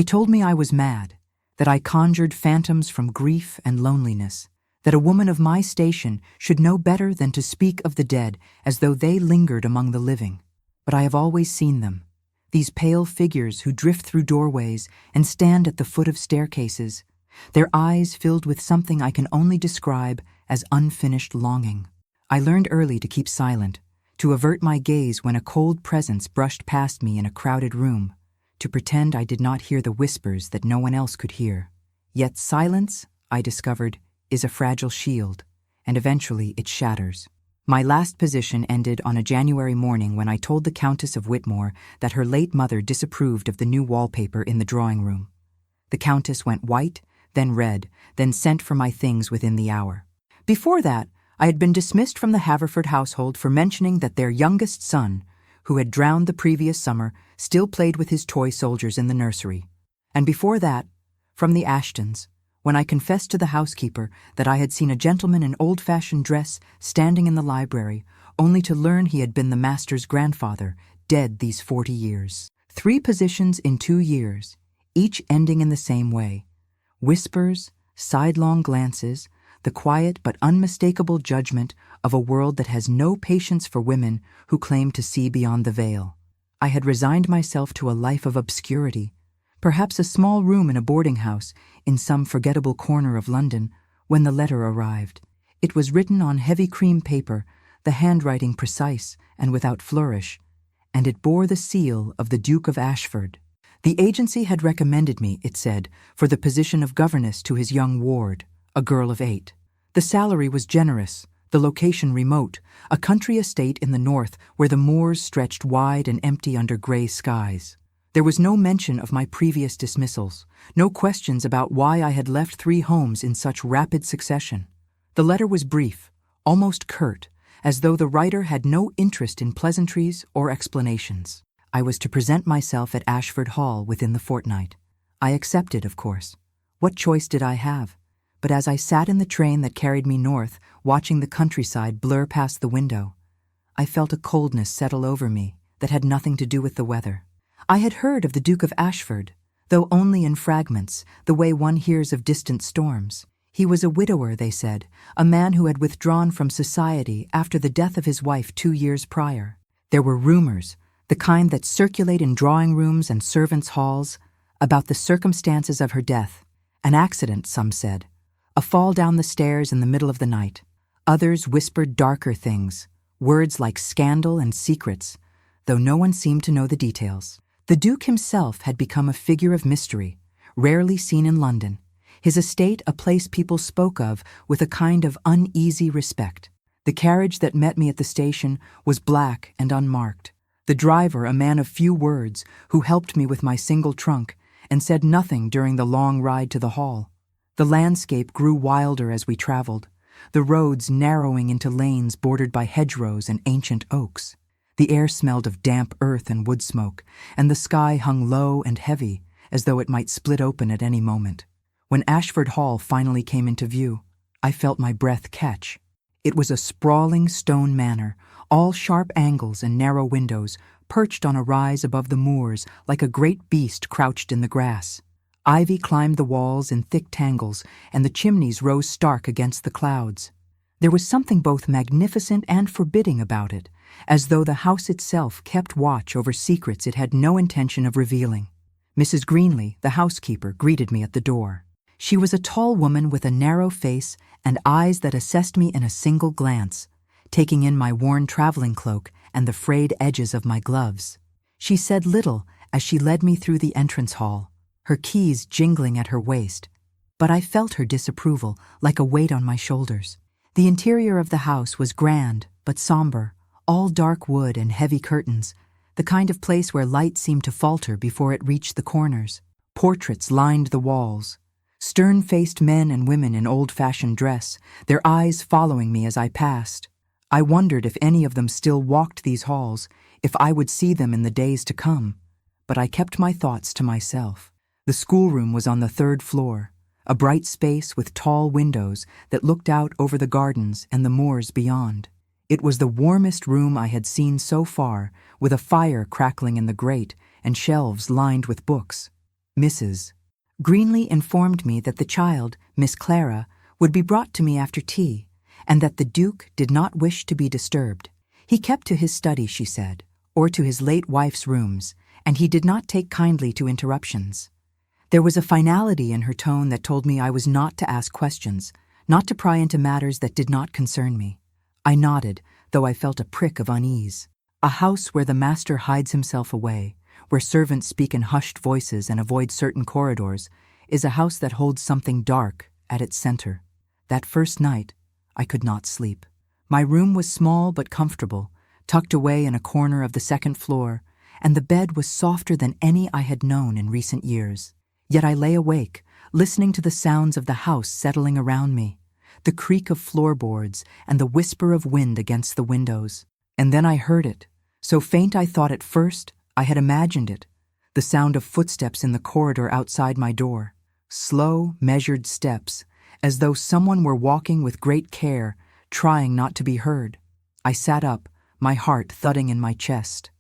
They told me I was mad, that I conjured phantoms from grief and loneliness, that a woman of my station should know better than to speak of the dead as though they lingered among the living. But I have always seen them, these pale figures who drift through doorways and stand at the foot of staircases, their eyes filled with something I can only describe as unfinished longing. I learned early to keep silent, to avert my gaze when a cold presence brushed past me in a crowded room, to pretend I did not hear the whispers that no one else could hear. Yet silence, I discovered, is a fragile shield, and eventually it shatters. My last position ended on a January morning when I told the Countess of Whitmore that her late mother disapproved of the new wallpaper in the drawing room. The Countess went white, then red, then sent for my things within the hour. Before that, I had been dismissed from the Haverford household for mentioning that their youngest son, who had drowned the previous summer, still played with his toy soldiers in the nursery. And before that, from the Ashtons, when I confessed to the housekeeper that I had seen a gentleman in old-fashioned dress standing in the library, only to learn he had been the master's grandfather, dead these 40 years. 3 positions in 2 years, each ending in the same way. Whispers, sidelong glances, the quiet but unmistakable judgment of a world that has no patience for women who claim to see beyond the veil. I had resigned myself to a life of obscurity, perhaps a small room in a boarding house in some forgettable corner of London, when the letter arrived. It was written on heavy cream paper, the handwriting precise and without flourish, and it bore the seal of the Duke of Ashford. The agency had recommended me, it said, for the position of governess to his young ward, a girl of 8. The salary was generous, the location remote, a country estate in the north where the moors stretched wide and empty under grey skies. There was no mention of my previous dismissals, no questions about why I had left 3 homes in such rapid succession. The letter was brief, almost curt, as though the writer had no interest in pleasantries or explanations. I was to present myself at Ashford Hall within the fortnight. I accepted, of course. What choice did I have? But as I sat in the train that carried me north, watching the countryside blur past the window, I felt a coldness settle over me that had nothing to do with the weather. I had heard of the Duke of Ashford, though only in fragments, the way one hears of distant storms. He was a widower, they said, a man who had withdrawn from society after the death of his wife 2 years prior. There were rumors, the kind that circulate in drawing rooms and servants' halls, about the circumstances of her death. An accident, some said. A fall down the stairs in the middle of the night. Others whispered darker things, words like scandal and secrets, though no one seemed to know the details. The Duke himself had become a figure of mystery, rarely seen in London, his estate a place people spoke of with a kind of uneasy respect. The carriage that met me at the station was black and unmarked. The driver, a man of few words, who helped me with my single trunk and said nothing during the long ride to the hall. The landscape grew wilder as we traveled, the roads narrowing into lanes bordered by hedgerows and ancient oaks. The air smelled of damp earth and wood smoke, and the sky hung low and heavy, as though it might split open at any moment. When Ashford Hall finally came into view, I felt my breath catch. It was a sprawling stone manor, all sharp angles and narrow windows, perched on a rise above the moors like a great beast crouched in the grass. Ivy climbed the walls in thick tangles, and the chimneys rose stark against the clouds. There was something both magnificent and forbidding about it, as though the house itself kept watch over secrets it had no intention of revealing. Mrs. Greenley, the housekeeper, greeted me at the door. She was a tall woman with a narrow face and eyes that assessed me in a single glance, taking in my worn traveling cloak and the frayed edges of my gloves. She said little as she led me through the entrance hall, her keys jingling at her waist, but I felt her disapproval like a weight on my shoulders. The interior of the house was grand but somber, all dark wood and heavy curtains, the kind of place where light seemed to falter before it reached the corners. Portraits lined the walls, stern-faced men and women in old-fashioned dress, their eyes following me as I passed. I wondered if any of them still walked these halls, if I would see them in the days to come, but I kept my thoughts to myself. The schoolroom was on the 3rd floor, a bright space with tall windows that looked out over the gardens and the moors beyond. It was the warmest room I had seen so far, with a fire crackling in the grate and shelves lined with books. Mrs. Greenlee informed me that the child, Miss Clara, would be brought to me after tea, and that the Duke did not wish to be disturbed. He kept to his study, she said, or to his late wife's rooms, and he did not take kindly to interruptions. There was a finality in her tone that told me I was not to ask questions, not to pry into matters that did not concern me. I nodded, though I felt a prick of unease. A house where the master hides himself away, where servants speak in hushed voices and avoid certain corridors, is a house that holds something dark at its center. That first night, I could not sleep. My room was small but comfortable, tucked away in a corner of the second floor, and the bed was softer than any I had known in recent years. Yet I lay awake, listening to the sounds of the house settling around me, the creak of floorboards and the whisper of wind against the windows. And then I heard it, so faint I thought at first I had imagined it, the sound of footsteps in the corridor outside my door. Slow, measured steps, as though someone were walking with great care, trying not to be heard. I sat up, my heart thudding in my chest,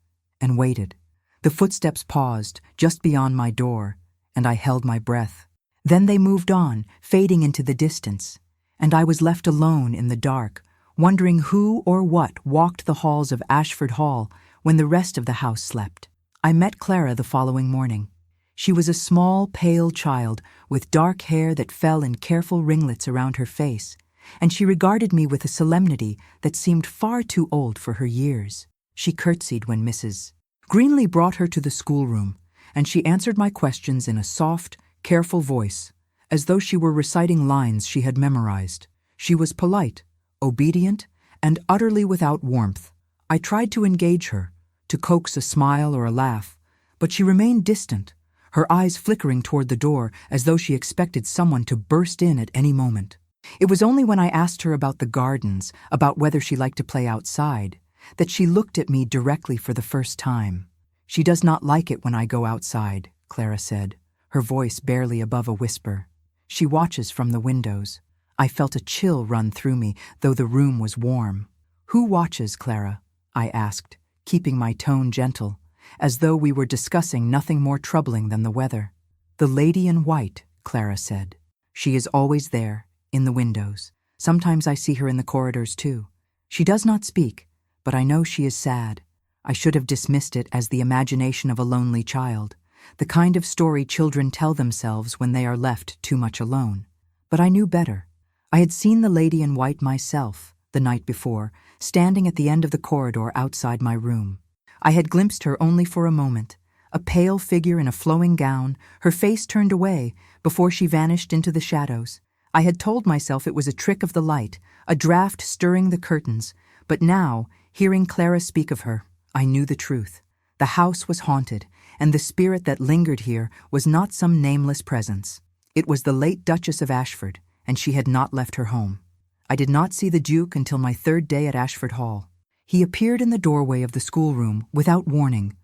and waited. The footsteps paused just beyond my door, and I held my breath. Then they moved on, fading into the distance, and I was left alone in the dark, wondering who or what walked the halls of Ashford Hall when the rest of the house slept. I met Clara the following morning. She was a small, pale child with dark hair that fell in careful ringlets around her face, and she regarded me with a solemnity that seemed far too old for her years. She curtsied when Mrs. Greenlee brought her to the schoolroom, and she answered my questions in a soft, careful voice, as though she were reciting lines she had memorized. She was polite, obedient, and utterly without warmth. I tried to engage her, to coax a smile or a laugh, but she remained distant, her eyes flickering toward the door as though she expected someone to burst in at any moment. It was only when I asked her about the gardens, about whether she liked to play outside, that she looked at me directly for the first time. "She does not like it when I go outside," Clara said, her voice barely above a whisper. "She watches from the windows." I felt a chill run through me, though the room was warm. "Who watches, Clara?" I asked, keeping my tone gentle, as though we were discussing nothing more troubling than the weather. "The lady in white," Clara said. "She is always there, in the windows. Sometimes I see her in the corridors too. She does not speak, but I know she is sad. I should have dismissed it as the imagination of a lonely child, the kind of story children tell themselves when they are left too much alone. But I knew better. I had seen the lady in white myself, the night before, standing at the end of the corridor outside my room. I had glimpsed her only for a moment, a pale figure in a flowing gown, her face turned away, before she vanished into the shadows. I had told myself it was a trick of the light, a draught stirring the curtains, but now, hearing Clara speak of her, I knew the truth. The house was haunted, and the spirit that lingered here was not some nameless presence. It was the late Duchess of Ashford, and she had not left her home. I did not see the Duke until my third day at Ashford Hall. He appeared in the doorway of the schoolroom without warning,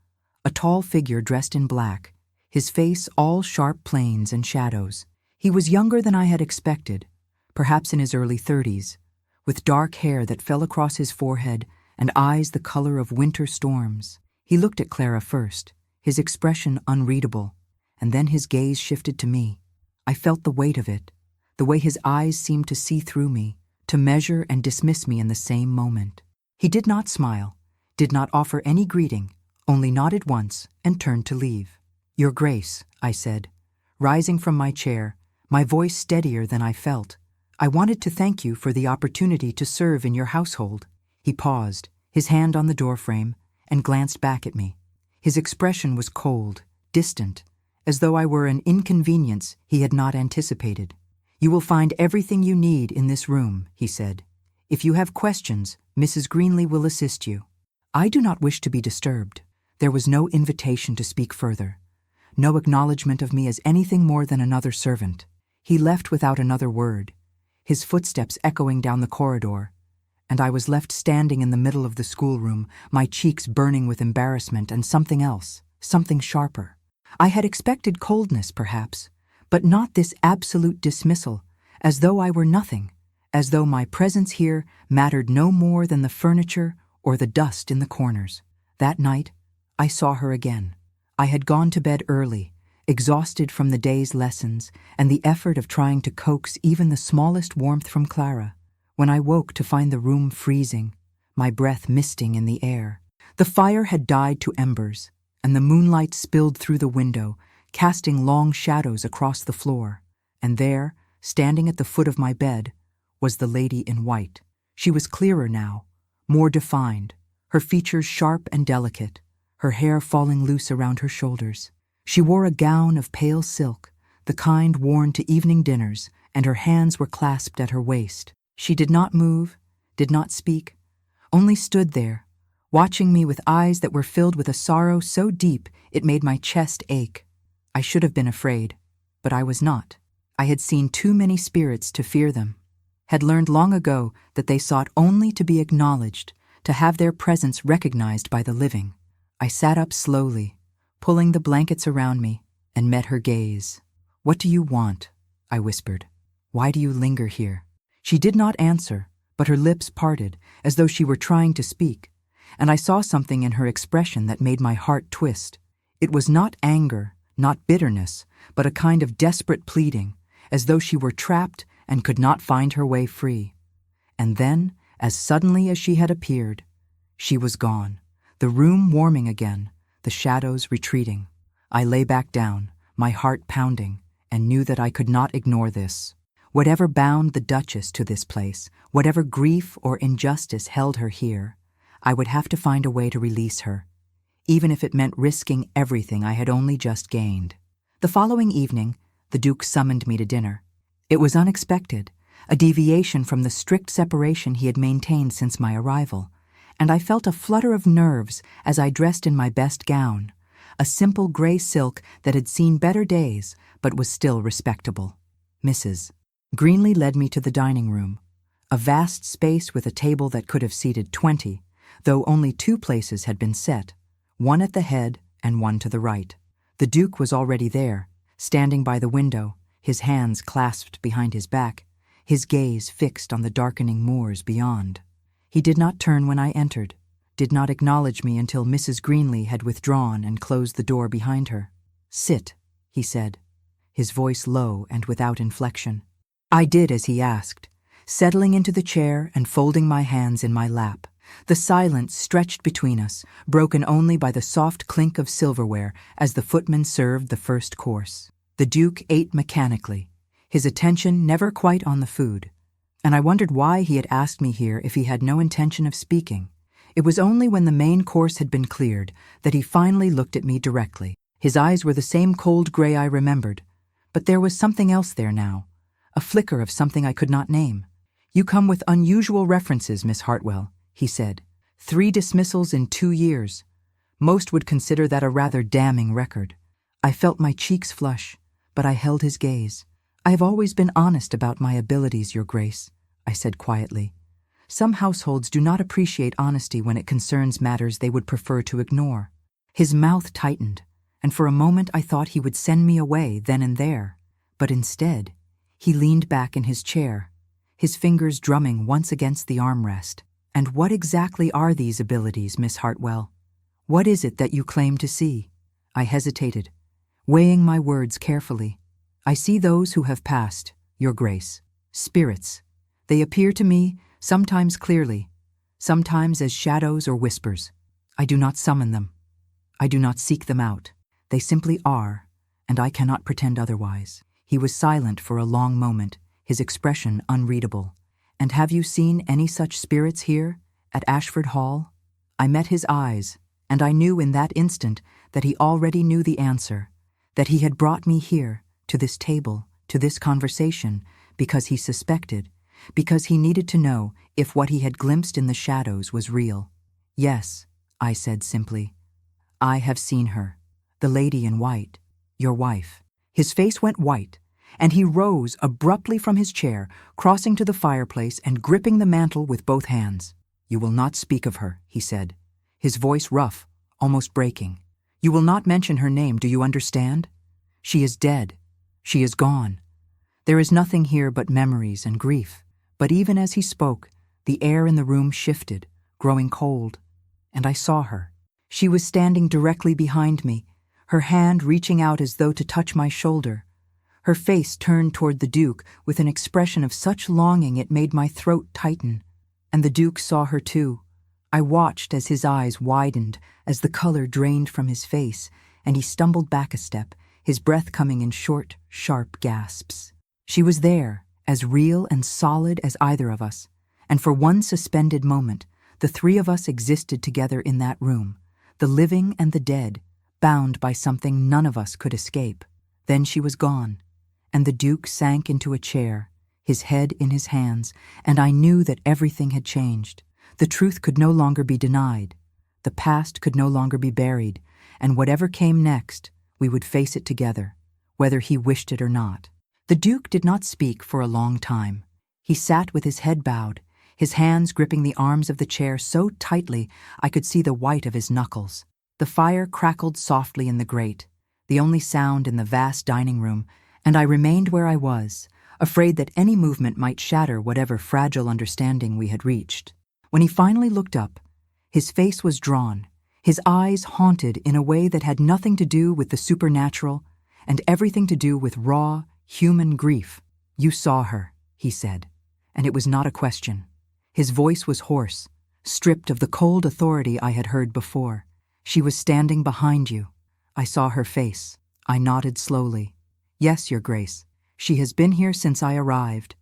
a tall figure dressed in black, his face all sharp planes and shadows. He was younger than I had expected, perhaps in his early 30s, with dark hair that fell across his forehead and eyes the color of winter storms. He looked at Clara first, his expression unreadable, and then his gaze shifted to me. I felt the weight of it, the way his eyes seemed to see through me, to measure and dismiss me in the same moment. He did not smile, did not offer any greeting, only nodded once and turned to leave. "Your Grace," I said, rising from my chair, my voice steadier than I felt. "I wanted to thank you for the opportunity to serve in your household." He paused, his hand on the doorframe, and glanced back at me. His expression was cold, distant, as though I were an inconvenience he had not anticipated. "You will find everything you need in this room," he said. "If you have questions, Mrs. Greenlee will assist you." I do not wish to be disturbed. There was no invitation to speak further, no acknowledgement of me as anything more than another servant. He left without another word, his footsteps echoing down the corridor, and I was left standing in the middle of the schoolroom, my cheeks burning with embarrassment and something else, something sharper. I had expected coldness, perhaps, but not this absolute dismissal, as though I were nothing, as though my presence here mattered no more than the furniture or the dust in the corners. That night, I saw her again. I had gone to bed early, exhausted from the day's lessons and the effort of trying to coax even the smallest warmth from Clara, when I woke to find the room freezing, my breath misting in the air. The fire had died to embers, and the moonlight spilled through the window, casting long shadows across the floor. And there, standing at the foot of my bed, was the lady in white. She was clearer now, more defined, her features sharp and delicate, her hair falling loose around her shoulders. She wore a gown of pale silk, the kind worn to evening dinners, and her hands were clasped at her waist. She did not move, did not speak, only stood there, watching me with eyes that were filled with a sorrow so deep it made my chest ache. I should have been afraid, but I was not. I had seen too many spirits to fear them, had learned long ago that they sought only to be acknowledged, to have their presence recognized by the living. I sat up slowly, pulling the blankets around me, and met her gaze. "What do you want?" I whispered. "Why do you linger here?" She did not answer, but her lips parted, as though she were trying to speak, and I saw something in her expression that made my heart twist. It was not anger, not bitterness, but a kind of desperate pleading, as though she were trapped and could not find her way free. And then, as suddenly as she had appeared, she was gone, the room warming again, the shadows retreating. I lay back down, my heart pounding, and knew that I could not ignore this. Whatever bound the Duchess to this place, whatever grief or injustice held her here, I would have to find a way to release her, even if it meant risking everything I had only just gained. The following evening, the Duke summoned me to dinner. It was unexpected, a deviation from the strict separation he had maintained since my arrival, and I felt a flutter of nerves as I dressed in my best gown, a simple gray silk that had seen better days but was still respectable. Mrs. Greenlee led me to the dining room, a vast space with a table that could have seated 20, though only 2 places had been set, one at the head and one to the right. The Duke was already there, standing by the window, his hands clasped behind his back, his gaze fixed on the darkening moors beyond. He did not turn when I entered, did not acknowledge me until Mrs. Greenlee had withdrawn and closed the door behind her. "Sit," he said, his voice low and without inflection. I did as he asked, settling into the chair and folding my hands in my lap. The silence stretched between us, broken only by the soft clink of silverware as the footman served the first course. The Duke ate mechanically, his attention never quite on the food, and I wondered why he had asked me here if he had no intention of speaking. It was only when the main course had been cleared that he finally looked at me directly. His eyes were the same cold gray I remembered, but there was something else there now, a flicker of something I could not name. "You come with unusual references, Miss Hartwell," he said. 3 dismissals in 2 years. Most would consider that a rather damning record. I felt my cheeks flush, but I held his gaze. "I have always been honest about my abilities, Your Grace," I said quietly. "Some households do not appreciate honesty when it concerns matters they would prefer to ignore." His mouth tightened, and for a moment I thought he would send me away then and there, but instead, he leaned back in his chair, his fingers drumming once against the armrest. "And what exactly are these abilities, Miss Hartwell? What is it that you claim to see?" I hesitated, weighing my words carefully. "I see those who have passed, Your Grace. Spirits. They appear to me, sometimes clearly, sometimes as shadows or whispers. I do not summon them. I do not seek them out. They simply are, and I cannot pretend otherwise." He was silent for a long moment, his expression unreadable. "And have you seen any such spirits here, at Ashford Hall?" I met his eyes, and I knew in that instant that he already knew the answer, that he had brought me here, to this table, to this conversation, because he suspected, because he needed to know if what he had glimpsed in the shadows was real. "Yes," I said simply. "I have seen her, the lady in white, your wife." His face went white, and he rose abruptly from his chair, crossing to the fireplace and gripping the mantel with both hands. "You will not speak of her," he said, his voice rough, almost breaking. "You will not mention her name, do you understand? She is dead. She is gone. There is nothing here but memories and grief." But even as he spoke, the air in the room shifted, growing cold, and I saw her. She was standing directly behind me, her hand reaching out as though to touch my shoulder. Her face turned toward the Duke with an expression of such longing it made my throat tighten. And the Duke saw her too. I watched as his eyes widened, as the color drained from his face, and he stumbled back a step, his breath coming in short, sharp gasps. She was there, as real and solid as either of us, and for one suspended moment, the three of us existed together in that room, the living and the dead, bound by something none of us could escape. Then she was gone, and the Duke sank into a chair, his head in his hands, and I knew that everything had changed. The truth could no longer be denied. The past could no longer be buried, and whatever came next, we would face it together, whether he wished it or not. The Duke did not speak for a long time. He sat with his head bowed, his hands gripping the arms of the chair so tightly I could see the white of his knuckles. The fire crackled softly in the grate, the only sound in the vast dining room, and I remained where I was, afraid that any movement might shatter whatever fragile understanding we had reached. When he finally looked up, his face was drawn, his eyes haunted in a way that had nothing to do with the supernatural and everything to do with raw, human grief. "You saw her," he said, and it was not a question. His voice was hoarse, stripped of the cold authority I had heard before. "She was standing behind you. I saw her face." I nodded slowly. "Yes, Your Grace. She has been here since I arrived.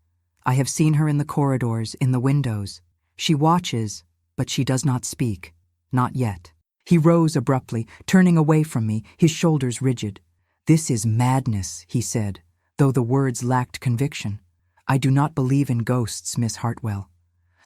I have seen her in the corridors, in the windows. She watches, but she does not speak. Not yet." He rose abruptly, turning away from me, his shoulders rigid. "This is madness," he said, though the words lacked conviction. "I do not believe in ghosts, Miss Hartwell.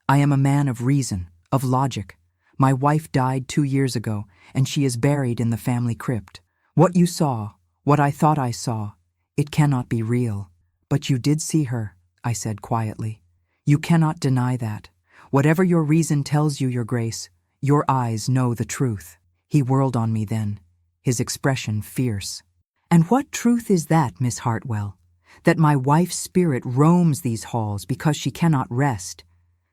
I am a man of reason, of logic. My wife died 2 years ago, and she is buried in the family crypt. What you saw, what I thought I saw, it cannot be real. But you did see her," I said quietly. "You cannot deny that. Whatever your reason tells you, Your Grace, your eyes know the truth." He whirled on me then, his expression fierce. "And what truth is that, Miss Hartwell? That my wife's spirit roams these halls because she cannot rest?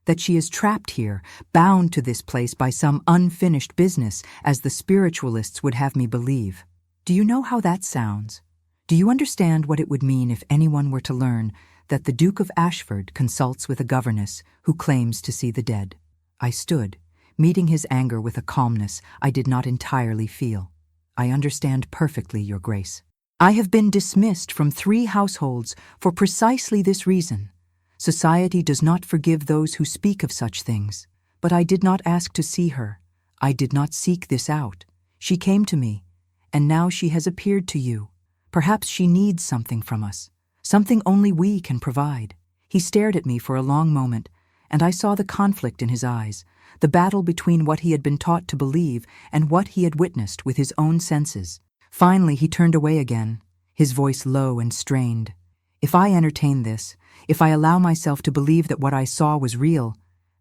That she is trapped here, bound to this place by some unfinished business, as the spiritualists would have me believe? Do you know how that sounds? Do you understand what it would mean if anyone were to learn that the Duke of Ashford consults with a governess who claims to see the dead?" I stood, meeting his anger with a calmness I did not entirely feel. "I understand perfectly, Your Grace. I have been dismissed from 3 households for precisely this reason. Society does not forgive those who speak of such things. But I did not ask to see her. I did not seek this out. She came to me, and now she has appeared to you. Perhaps she needs something from us, something only we can provide." He stared at me for a long moment, and I saw the conflict in his eyes, the battle between what he had been taught to believe and what he had witnessed with his own senses. Finally, he turned away again, his voice low and strained. "If I entertain this, if I allow myself to believe that what I saw was real,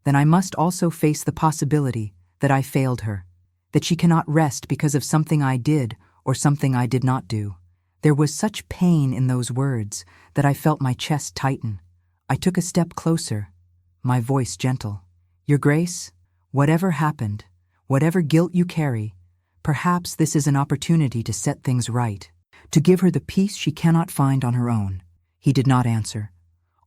then I must also face the possibility that I failed her, that she cannot rest because of something I did or something I did not do." There was such pain in those words that I felt my chest tighten. I took a step closer, my voice gentle. "Your Grace, whatever happened, whatever guilt you carry, perhaps this is an opportunity to set things right, to give her the peace she cannot find on her own." He did not answer,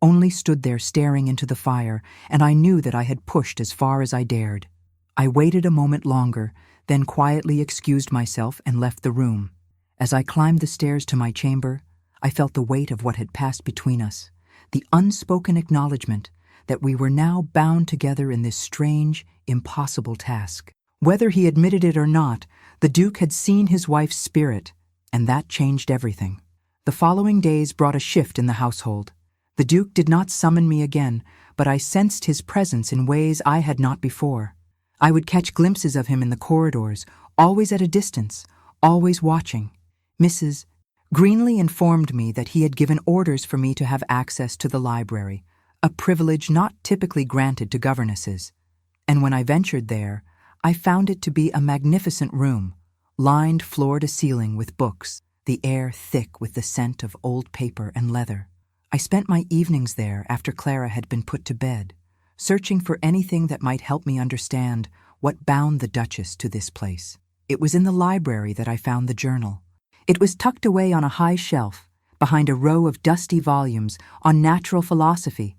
only stood there staring into the fire, and I knew that I had pushed as far as I dared. I waited a moment longer, then quietly excused myself and left the room. As I climbed the stairs to my chamber, I felt the weight of what had passed between us, the unspoken acknowledgement that we were now bound together in this strange, impossible task. Whether he admitted it or not, the Duke had seen his wife's spirit, and that changed everything. The following days brought a shift in the household. The Duke did not summon me again, but I sensed his presence in ways I had not before. I would catch glimpses of him in the corridors, always at a distance, always watching. Mrs. Greenlee informed me that he had given orders for me to have access to the library, a privilege not typically granted to governesses. And when I ventured there, I found it to be a magnificent room, lined floor to ceiling with books, the air thick with the scent of old paper and leather. I spent my evenings there after Clara had been put to bed, searching for anything that might help me understand what bound the Duchess to this place. It was in the library that I found the journal, It was tucked away on a high shelf, behind a row of dusty volumes on natural philosophy,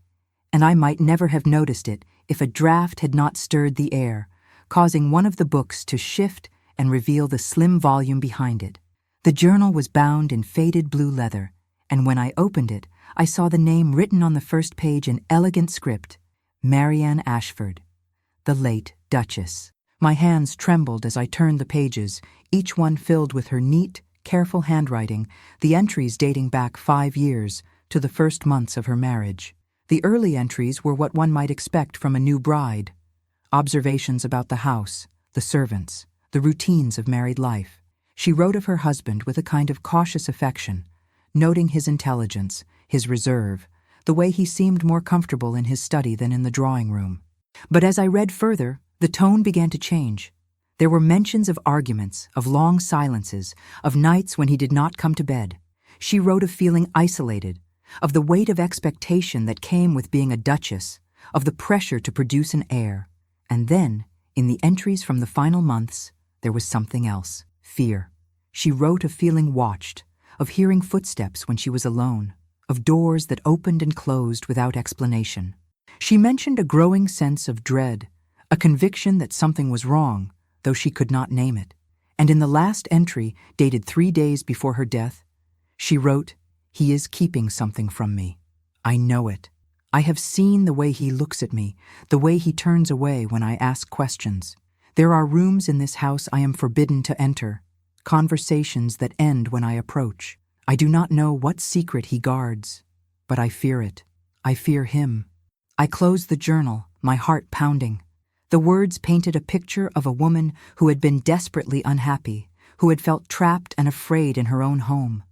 and I might never have noticed it if a draft had not stirred the air, causing one of the books to shift and reveal the slim volume behind it. The journal was bound in faded blue leather, and when I opened it, I saw the name written on the first page in elegant script, Eleanor Ashford, the late Duchess. My hands trembled as I turned the pages, each one filled with her neat, careful handwriting, the entries dating back 5 years to the first months of her marriage. The early entries were what one might expect from a new bride. Observations about the house, the servants, the routines of married life. She wrote of her husband with a kind of cautious affection, noting his intelligence, his reserve, the way he seemed more comfortable in his study than in the drawing room. But as I read further, the tone began to change. There were mentions of arguments, of long silences, of nights when he did not come to bed. She wrote of feeling isolated, of the weight of expectation that came with being a duchess, of the pressure to produce an heir. And then, in the entries from the final months, there was something else, fear. She wrote of feeling watched, of hearing footsteps when she was alone, of doors that opened and closed without explanation. She mentioned a growing sense of dread, a conviction that something was wrong, though she could not name it. And in the last entry, dated 3 days before her death, she wrote, "He is keeping something from me. I know it. I have seen the way he looks at me, the way he turns away when I ask questions. There are rooms in this house I am forbidden to enter, conversations that end when I approach. I do not know what secret he guards, but I fear it. I fear him." I closed the journal, my heart pounding. The words painted a picture of a woman who had been desperately unhappy, who had felt trapped and afraid in her own home.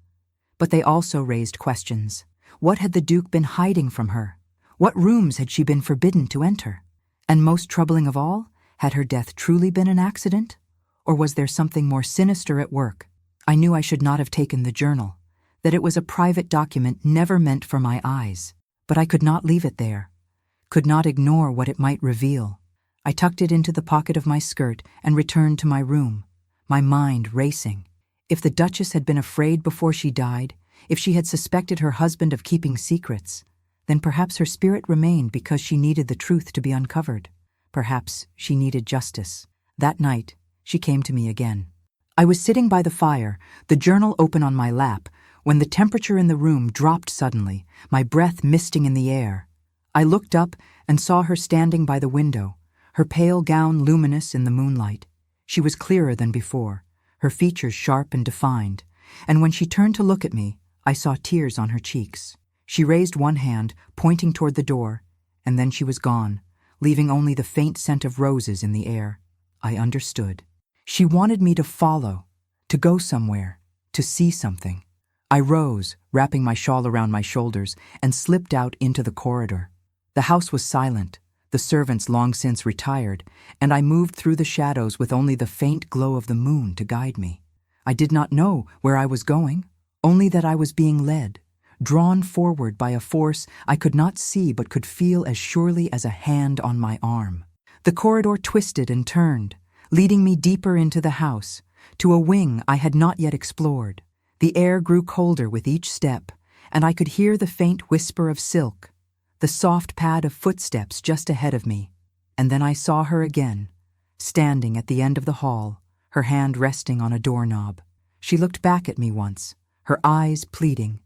But they also raised questions. What had the Duke been hiding from her? What rooms had she been forbidden to enter? And most troubling of all, had her death truly been an accident? Or was there something more sinister at work? I knew I should not have taken the journal, that it was a private document never meant for my eyes. But I could not leave it there, could not ignore what it might reveal. I tucked it into the pocket of my skirt and returned to my room, my mind racing. If the Duchess had been afraid before she died, if she had suspected her husband of keeping secrets, then perhaps her spirit remained because she needed the truth to be uncovered. Perhaps she needed justice. That night, she came to me again. I was sitting by the fire, the journal open on my lap, when the temperature in the room dropped suddenly, my breath misting in the air. I looked up and saw her standing by the window, her pale gown luminous in the moonlight. She was clearer than before, her features sharp and defined, and when she turned to look at me, I saw tears on her cheeks. She raised one hand, pointing toward the door, and then she was gone, leaving only the faint scent of roses in the air. I understood. She wanted me to follow, to go somewhere, to see something. I rose, wrapping my shawl around my shoulders, and slipped out into the corridor. The house was silent, the servants long since retired, and I moved through the shadows with only the faint glow of the moon to guide me. I did not know where I was going, only that I was being led, drawn forward by a force I could not see but could feel as surely as a hand on my arm. The corridor twisted and turned, leading me deeper into the house, to a wing I had not yet explored. The air grew colder with each step, and I could hear the faint whisper of silk, the soft pad of footsteps just ahead of me. And then I saw her again, standing at the end of the hall, her hand resting on a doorknob. She looked back at me once, her eyes pleading,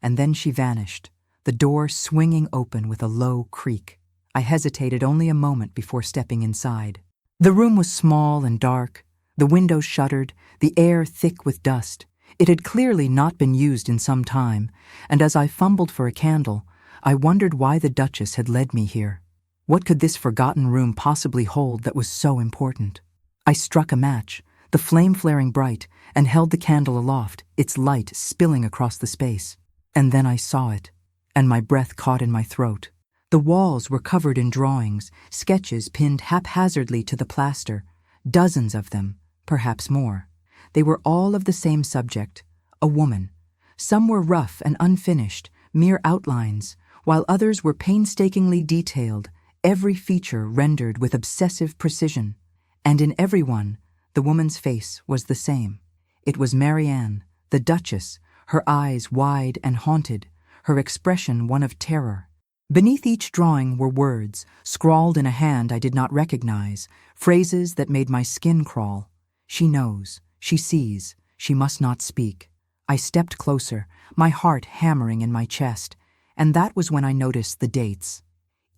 and then she vanished, the door swinging open with a low creak. I hesitated only a moment before stepping inside. The room was small and dark, the windows shuttered, the air thick with dust. It had clearly not been used in some time, and as I fumbled for a candle, I wondered why the Duchess had led me here. What could this forgotten room possibly hold that was so important? I struck a match, the flame flaring bright, and held the candle aloft, its light spilling across the space. And then I saw it, and my breath caught in my throat. The walls were covered in drawings, sketches pinned haphazardly to the plaster, dozens of them, perhaps more. They were all of the same subject, a woman. Some were rough and unfinished, mere outlines, while others were painstakingly detailed, every feature rendered with obsessive precision. And in every one, the woman's face was the same. It was Marianne, The Duchess, her eyes wide and haunted, her expression one of terror. Beneath each drawing were words, scrawled in a hand I did not recognize, phrases that made my skin crawl. She knows, she sees, she must not speak. I stepped closer, my heart hammering in my chest, and that was when I noticed the dates.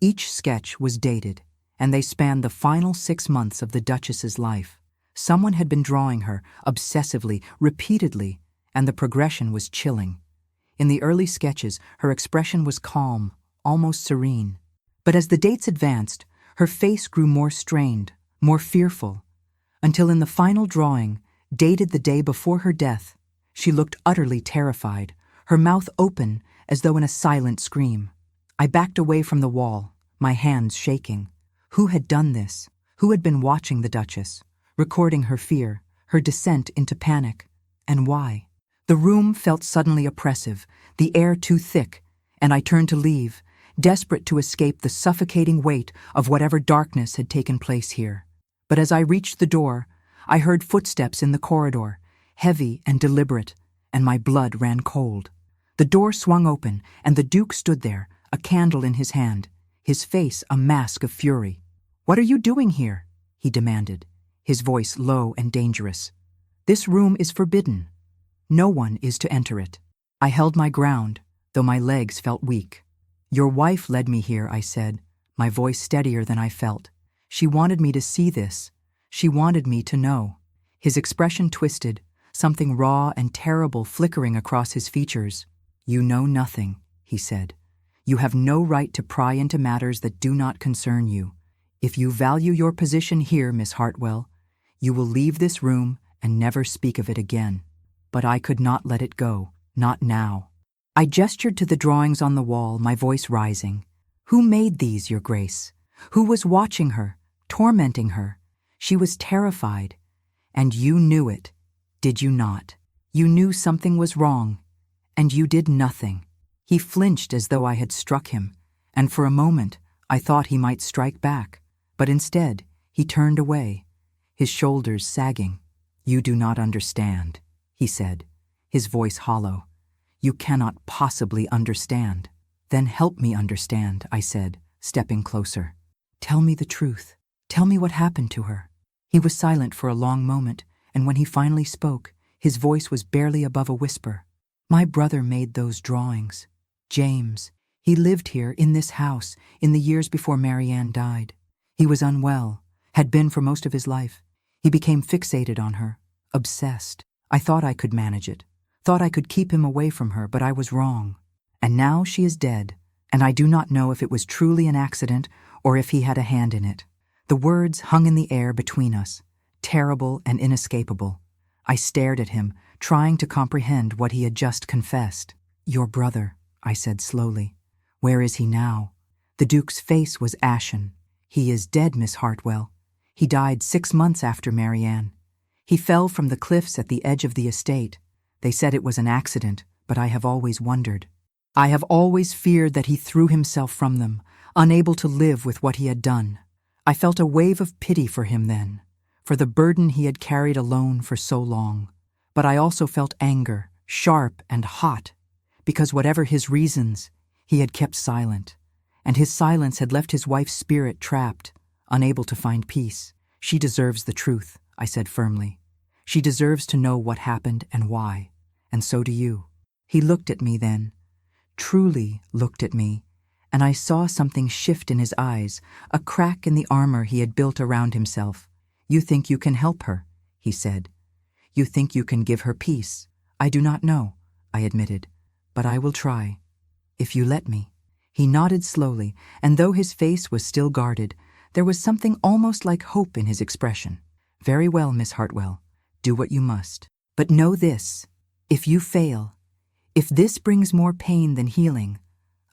Each sketch was dated, and they spanned the final 6 months of the Duchess's life. Someone had been drawing her, obsessively, repeatedly, and the progression was chilling. In the early sketches, her expression was calm, almost serene. But as the dates advanced, her face grew more strained, more fearful, until in the final drawing, dated the day before her death, she looked utterly terrified, her mouth open as though in a silent scream. I backed away from the wall, my hands shaking. Who had done this? Who had been watching the Duchess, recording her fear, her descent into panic? And why? The room felt suddenly oppressive, the air too thick, and I turned to leave, desperate to escape the suffocating weight of whatever darkness had taken place here. But as I reached the door, I heard footsteps in the corridor, heavy and deliberate, and my blood ran cold. The door swung open, and the Duke stood there, a candle in his hand, his face a mask of fury. "What are you doing here?" he demanded, his voice low and dangerous. "This room is forbidden. No one is to enter it." I held my ground, though my legs felt weak. "Your wife led me here," I said, my voice steadier than I felt. "She wanted me to see this. She wanted me to know." His expression twisted, something raw and terrible flickering across his features. "You know nothing," he said. "You have no right to pry into matters that do not concern you. If you value your position here, Miss Hartwell, you will leave this room and never speak of it again." But I could not let it go, not now. I gestured to the drawings on the wall, my voice rising. "Who made these, Your Grace? Who was watching her, tormenting her? She was terrified. And you knew it, did you not? You knew something was wrong, and you did nothing." He flinched as though I had struck him, and for a moment I thought he might strike back, but instead he turned away, his shoulders sagging. "You do not understand," he said, his voice hollow. "You cannot possibly understand." "Then help me understand," I said, stepping closer. "Tell me the truth. Tell me what happened to her." He was silent for a long moment, and when he finally spoke, his voice was barely above a whisper. "My brother made those drawings. James. He lived here, in this house, in the years before Marianne died. He was unwell, had been for most of his life. He became fixated on her, obsessed. I thought I could manage it, thought I could keep him away from her, but I was wrong. And now she is dead, and I do not know if it was truly an accident or if he had a hand in it." The words hung in the air between us, terrible and inescapable. I stared at him, trying to comprehend what he had just confessed. "Your brother," I said slowly. "Where is he now?" The Duke's face was ashen. "He is dead, Miss Hartwell. He died 6 months after Marianne. He fell from the cliffs at the edge of the estate. They said it was an accident, but I have always wondered. I have always feared that he threw himself from them, unable to live with what he had done. I felt a wave of pity for him then, for the burden he had carried alone for so long. But I also felt anger, sharp and hot, because whatever his reasons, he had kept silent, and his silence had left his wife's spirit trapped, unable to find peace. "She deserves the truth," I said firmly. "She deserves to know what happened and why, and so do you." He looked at me then, truly looked at me, and I saw something shift in his eyes, a crack in the armor he had built around himself. "You think you can help her," he said. "You think you can give her peace." "I do not know," I admitted, "but I will try, if you let me." He nodded slowly, and though his face was still guarded, there was something almost like hope in his expression. "Very well, Miss Hartwell, do what you must. But know this, if you fail, if this brings more pain than healing,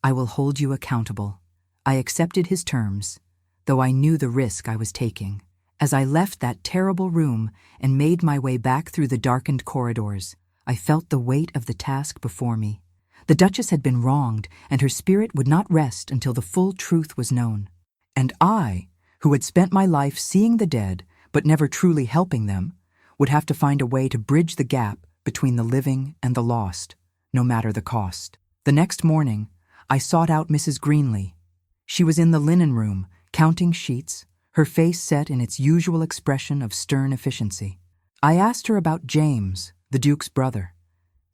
I will hold you accountable." I accepted his terms, though I knew the risk I was taking. As I left that terrible room and made my way back through the darkened corridors, I felt the weight of the task before me. The Duchess had been wronged, and her spirit would not rest until the full truth was known. And I, who had spent my life seeing the dead, but never truly helping them, would have to find a way to bridge the gap between the living and the lost, no matter the cost. The next morning, I sought out Mrs. Greenleigh. She was in the linen room, counting sheets, her face set in its usual expression of stern efficiency. I asked her about James, the Duke's brother,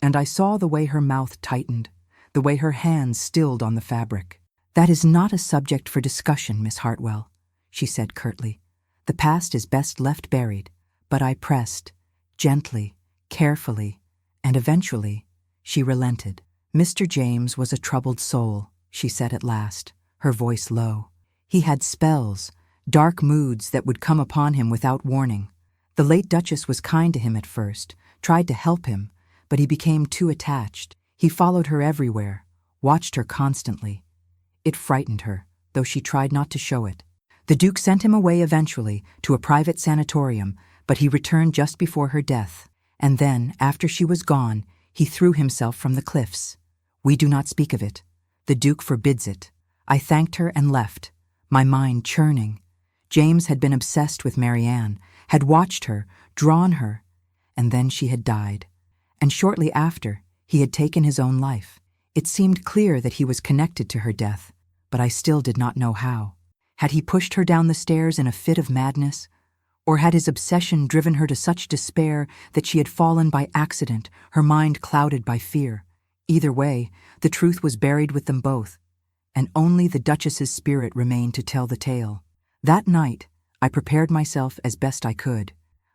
and I saw the way her mouth tightened, the way her hands stilled on the fabric. "That is not a subject for discussion, Miss Hartwell," she said curtly. "The past is best left buried." But I pressed, gently, carefully, and eventually she relented. "Mr. James was a troubled soul," she said at last, her voice low. "He had spells, dark moods that would come upon him without warning. The late Duchess was kind to him at first, tried to help him, but he became too attached. He followed her everywhere, watched her constantly. It frightened her, though she tried not to show it. The Duke sent him away eventually to a private sanatorium, but he returned just before her death. And then, after she was gone, he threw himself from the cliffs. We do not speak of it. The Duke forbids it. I thanked her and left, my mind churning. James had been obsessed with Marianne, had watched her, drawn her, and then she had died. And shortly after, he had taken his own life. It seemed clear that he was connected to her death, but I still did not know how. Had he pushed her down the stairs in a fit of madness? Or had his obsession driven her to such despair that she had fallen by accident, her mind clouded by fear? Either way, the truth was buried with them both, and only the Duchess's spirit remained to tell the tale. That night, I prepared myself as best I could.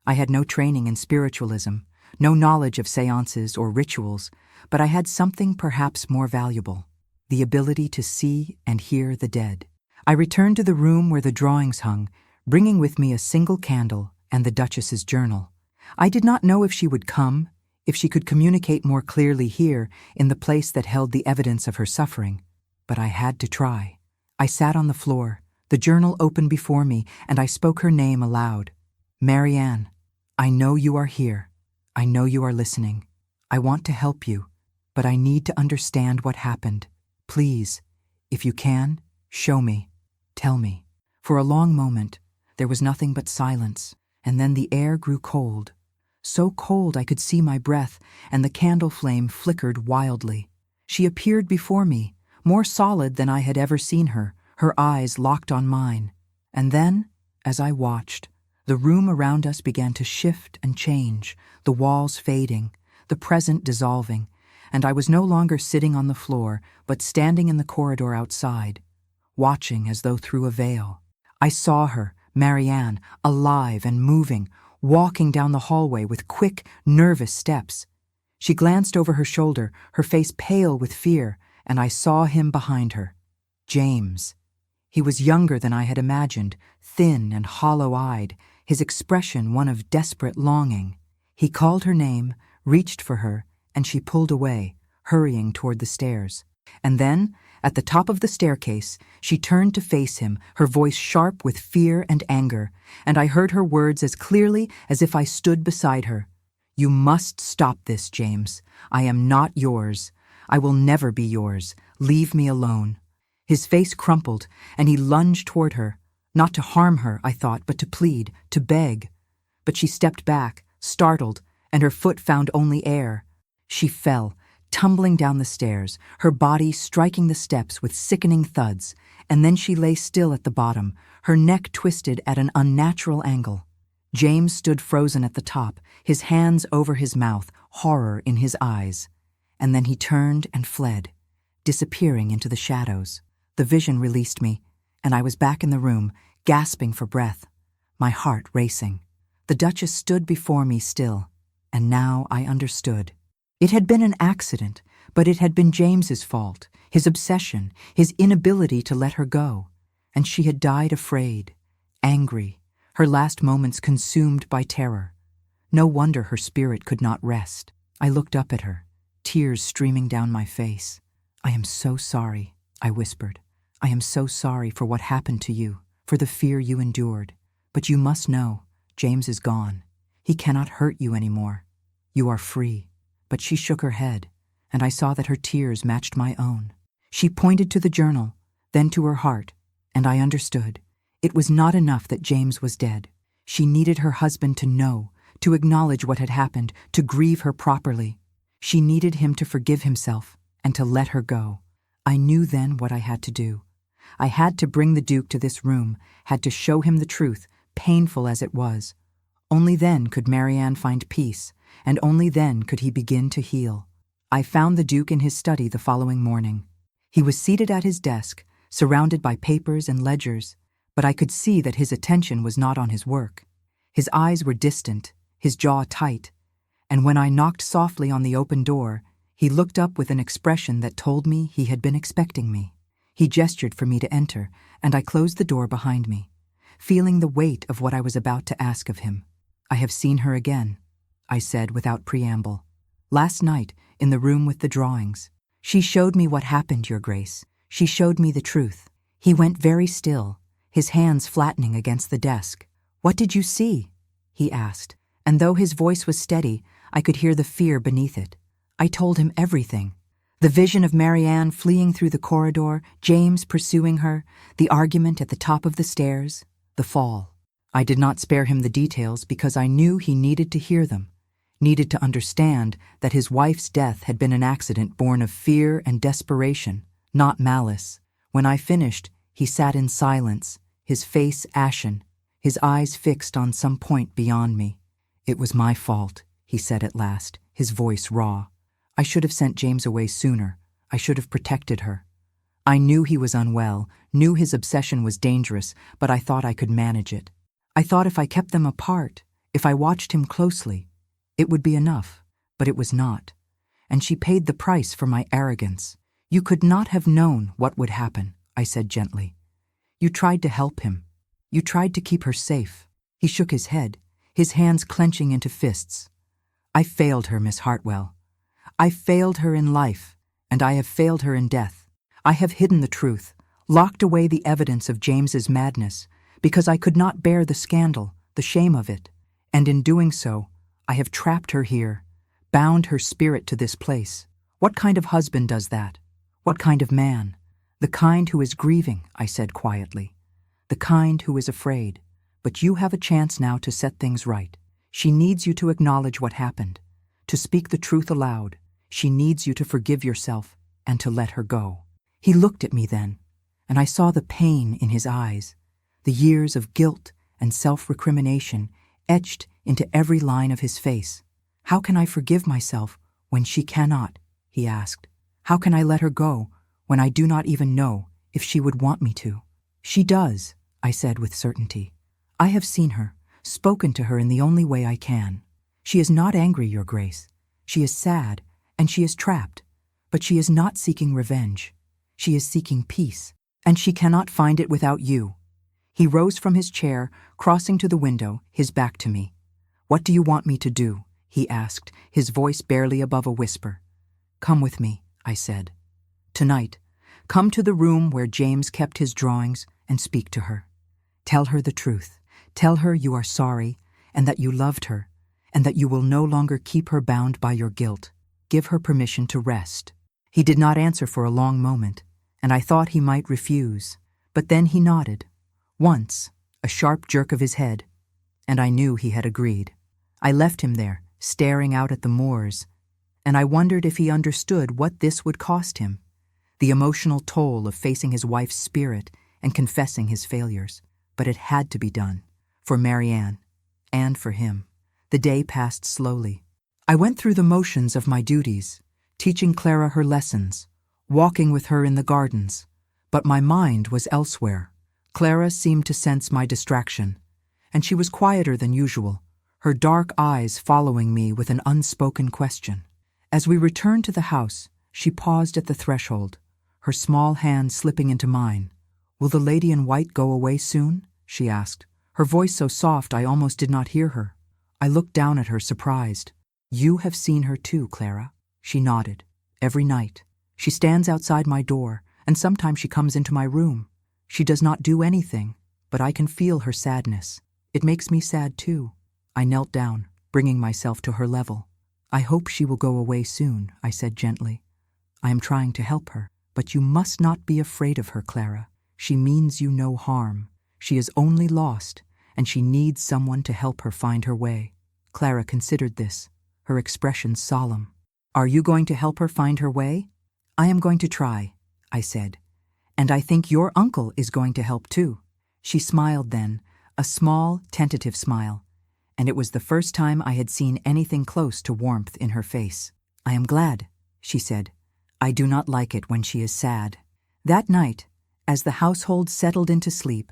I had no training in spiritualism, no knowledge of seances or rituals, but I had something perhaps more valuable: the ability to see and hear the dead. I returned to the room where the drawings hung, bringing with me a single candle and the Duchess's journal. I did not know if she would come, if she could communicate more clearly here in the place that held the evidence of her suffering, but I had to try. I sat on the floor, the journal open before me, and I spoke her name aloud. "Marianne, I know you are here. I know you are listening. I want to help you, but I need to understand what happened. Please, if you can, show me. Tell me." For a long moment, there was nothing but silence, and then the air grew cold. So cold I could see my breath, and the candle flame flickered wildly. She appeared before me, more solid than I had ever seen her, her eyes locked on mine. And then, as I watched, the room around us began to shift and change, the walls fading, the present dissolving, and I was no longer sitting on the floor, but standing in the corridor outside, watching as though through a veil. I saw her, Marianne, alive and moving, walking down the hallway with quick, nervous steps. She glanced over her shoulder, her face pale with fear, and I saw him behind her. James. He was younger than I had imagined, thin and hollow-eyed, his expression one of desperate longing. He called her name, reached for her, and she pulled away, hurrying toward the stairs. And then, at the top of the staircase, she turned to face him, her voice sharp with fear and anger, and I heard her words as clearly as if I stood beside her. "You must stop this, James. I am not yours. I will never be yours. Leave me alone." His face crumpled, and he lunged toward her. Not to harm her, I thought, but to plead, to beg. But she stepped back, startled, and her foot found only air. She fell, tumbling down the stairs, her body striking the steps with sickening thuds, and then she lay still at the bottom, her neck twisted at an unnatural angle. James stood frozen at the top, his hands over his mouth, horror in his eyes. And then he turned and fled, disappearing into the shadows. The vision released me, and I was back in the room, gasping for breath, my heart racing. The Duchess stood before me still, and now I understood. It had been an accident, but it had been James's fault, his obsession, his inability to let her go. And she had died afraid, angry, her last moments consumed by terror. No wonder her spirit could not rest. I looked up at her, tears streaming down my face. "I am so sorry," I whispered. "I am so sorry for what happened to you, for the fear you endured. But you must know, James is gone. He cannot hurt you anymore. You are free." But she shook her head, and I saw that her tears matched my own. She pointed to the journal, then to her heart, and I understood. It was not enough that James was dead. She needed her husband to know, to acknowledge what had happened, to grieve her properly. She needed him to forgive himself and to let her go. I knew then what I had to do. I had to bring the Duke to this room, had to show him the truth, painful as it was. Only then could Marianne find peace, and only then could he begin to heal. I found the Duke in his study the following morning. He was seated at his desk, surrounded by papers and ledgers, but I could see that his attention was not on his work. His eyes were distant, his jaw tight, and when I knocked softly on the open door, he looked up with an expression that told me he had been expecting me. He gestured for me to enter, and I closed the door behind me, feeling the weight of what I was about to ask of him. "I have seen her again," I said without preamble. "Last night, in the room with the drawings. She showed me what happened, Your Grace. She showed me the truth." He went very still, his hands flattening against the desk. "What did you see?" he asked, and though his voice was steady, I could hear the fear beneath it. I told him everything. The vision of Marianne fleeing through the corridor, James pursuing her, the argument at the top of the stairs, the fall. I did not spare him the details because I knew he needed to hear them, needed to understand that his wife's death had been an accident born of fear and desperation, not malice. When I finished, he sat in silence, his face ashen, his eyes fixed on some point beyond me. "It was my fault," he said at last, his voice raw. "I should have sent James away sooner. I should have protected her. I knew he was unwell, knew his obsession was dangerous, but I thought I could manage it. I thought if I kept them apart, if I watched him closely, it would be enough, but it was not. And she paid the price for my arrogance. You could not have known what would happen," I said gently. "You tried to help him. You tried to keep her safe." He shook his head, his hands clenching into fists. "I failed her, Miss Hartwell. I failed her in life, and I have failed her in death. I have hidden the truth, locked away the evidence of James's madness, because I could not bear the scandal, the shame of it, and in doing so, I have trapped her here, bound her spirit to this place. What kind of husband does that? What kind of man? The kind who is grieving," I said quietly. "The kind who is afraid. But you have a chance now to set things right. She needs you to acknowledge what happened, to speak the truth aloud. She needs you to forgive yourself and to let her go." He looked at me then, and I saw the pain in his eyes, the years of guilt and self-recrimination etched into every line of his face. "How can I forgive myself when she cannot?" he asked. "How can I let her go when I do not even know if she would want me to?" "She does," I said with certainty. "I have seen her, spoken to her in the only way I can. She is not angry, Your Grace. She is sad, and she is trapped. But she is not seeking revenge. She is seeking peace, and she cannot find it without you." He rose from his chair, crossing to the window, his back to me. "What do you want me to do?" he asked, his voice barely above a whisper. "Come with me," I said. "Tonight, come to the room where James kept his drawings and speak to her. Tell her the truth. Tell her you are sorry and that you loved her and that you will no longer keep her bound by your guilt. Give her permission to rest." He did not answer for a long moment, and I thought he might refuse. But then he nodded. Once, a sharp jerk of his head, and I knew he had agreed. I left him there, staring out at the moors, and I wondered if he understood what this would cost him, the emotional toll of facing his wife's spirit and confessing his failures. But it had to be done, for Marianne, and for him. The day passed slowly. I went through the motions of my duties, teaching Clara her lessons, walking with her in the gardens, but my mind was elsewhere. Clara seemed to sense my distraction, and she was quieter than usual, her dark eyes following me with an unspoken question. As we returned to the house, she paused at the threshold, her small hand slipping into mine. "Will the lady in white go away soon?" she asked, her voice so soft I almost did not hear her. I looked down at her, surprised. "You have seen her too, Clara?" She nodded. "Every night. She stands outside my door, and sometimes she comes into my room. She does not do anything, but I can feel her sadness. It makes me sad too." I knelt down, bringing myself to her level. "I hope she will go away soon," I said gently. "I am trying to help her, but you must not be afraid of her, Clara. She means you no harm. She is only lost, and she needs someone to help her find her way." Clara considered this, her expression solemn. "Are you going to help her find her way?" "I am going to try," I said. "And I think your uncle is going to help too." She smiled then, a small, tentative smile, and it was the first time I had seen anything close to warmth in her face. "I am glad," she said. "I do not like it when she is sad." That night, as the household settled into sleep,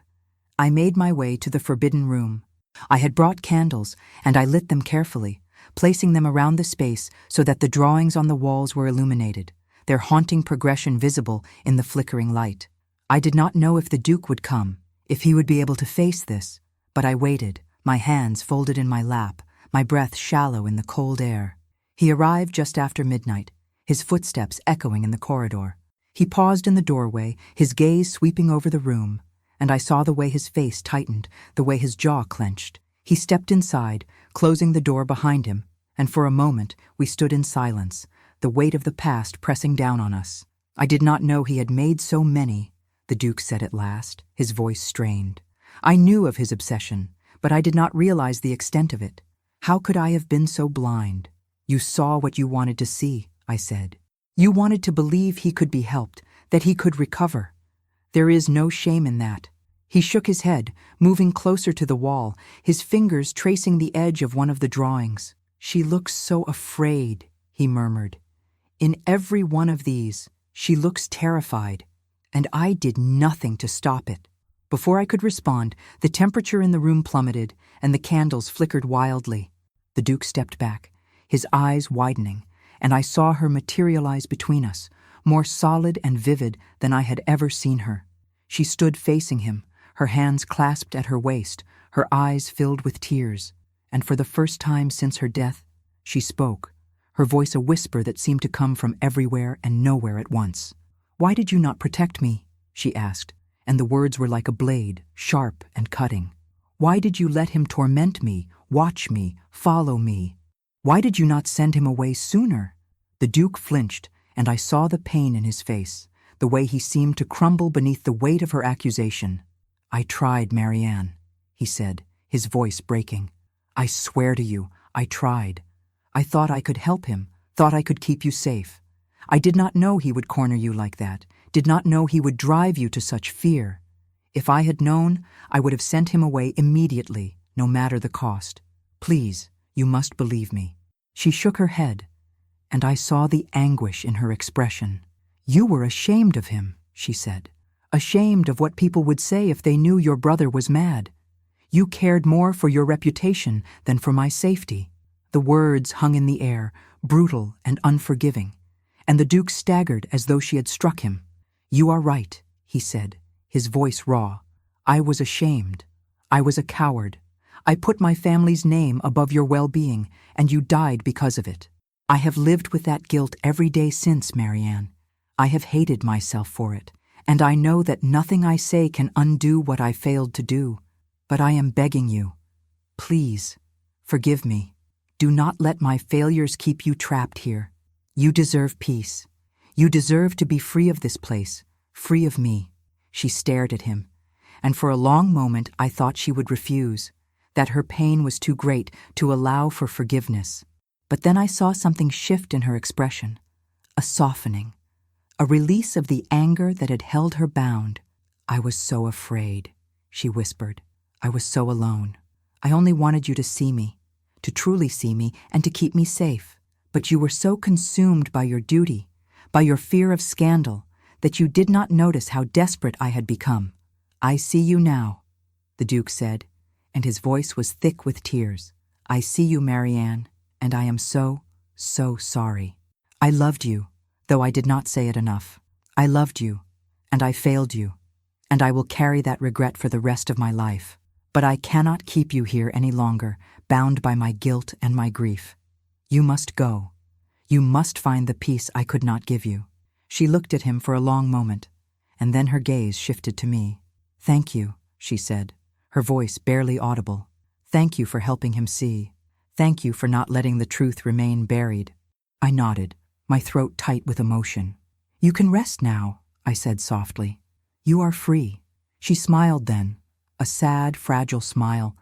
I made my way to the forbidden room. I had brought candles, and I lit them carefully, placing them around the space so that the drawings on the walls were illuminated, their haunting progression visible in the flickering light. I did not know if the Duke would come, if he would be able to face this, but I waited, my hands folded in my lap, my breath shallow in the cold air. He arrived just after midnight, his footsteps echoing in the corridor. He paused in the doorway, his gaze sweeping over the room, and I saw the way his face tightened, the way his jaw clenched. He stepped inside, closing the door behind him, and for a moment we stood in silence, the weight of the past pressing down on us. "I did not know he had made so many," the Duke said at last, his voice strained. "I knew of his obsession, but I did not realize the extent of it. How could I have been so blind?" "You saw what you wanted to see," I said. "You wanted to believe he could be helped, that he could recover. There is no shame in that." He shook his head, moving closer to the wall, his fingers tracing the edge of one of the drawings. "She looks so afraid," he murmured. "In every one of these, she looks terrified, and I did nothing to stop it." Before I could respond, the temperature in the room plummeted, and the candles flickered wildly. The Duke stepped back, his eyes widening, and I saw her materialize between us, more solid and vivid than I had ever seen her. She stood facing him, her hands clasped at her waist, her eyes filled with tears, and for the first time since her death, she spoke, her voice a whisper that seemed to come from everywhere and nowhere at once. "Why did you not protect me?" she asked, and the words were like a blade, sharp and cutting. "Why did you let him torment me, watch me, follow me? Why did you not send him away sooner?" The Duke flinched, and I saw the pain in his face, the way he seemed to crumble beneath the weight of her accusation. "I tried, Marianne," he said, his voice breaking. "I swear to you, I tried. I thought I could help him, thought I could keep you safe. I did not know he would corner you like that, did not know he would drive you to such fear. If I had known, I would have sent him away immediately, no matter the cost. Please, you must believe me." She shook her head, and I saw the anguish in her expression. "You were ashamed of him," she said. "Ashamed of what people would say if they knew your brother was mad. You cared more for your reputation than for my safety." The words hung in the air, brutal and unforgiving, and the Duke staggered as though she had struck him. "You are right," he said, his voice raw. "I was ashamed. I was a coward. I put my family's name above your well-being, and you died because of it. I have lived with that guilt every day since, Marianne. I have hated myself for it, and I know that nothing I say can undo what I failed to do. But I am begging you, please, forgive me. Do not let my failures keep you trapped here. You deserve peace. You deserve to be free of this place, free of me." She stared at him, and for a long moment I thought she would refuse, that her pain was too great to allow for forgiveness. But then I saw something shift in her expression, a softening, a release of the anger that had held her bound. "I was so afraid," she whispered. "I was so alone. I only wanted you to see me, to truly see me, and to keep me safe. But you were so consumed by your duty, by your fear of scandal, that you did not notice how desperate I had become. I see you now," the Duke said, and his voice was thick with tears. "I see you, Marianne, and I am so, so sorry. I loved you, though I did not say it enough. I loved you, and I failed you, and I will carry that regret for the rest of my life. But I cannot keep you here any longer, bound by my guilt and my grief. You must go. You must find the peace I could not give you." She looked at him for a long moment, and then her gaze shifted to me. "Thank you," she said, her voice barely audible. "Thank you for helping him see. Thank you for not letting the truth remain buried." I nodded, my throat tight with emotion. "You can rest now," I said softly. "You are free." She smiled then, a sad, fragile smile,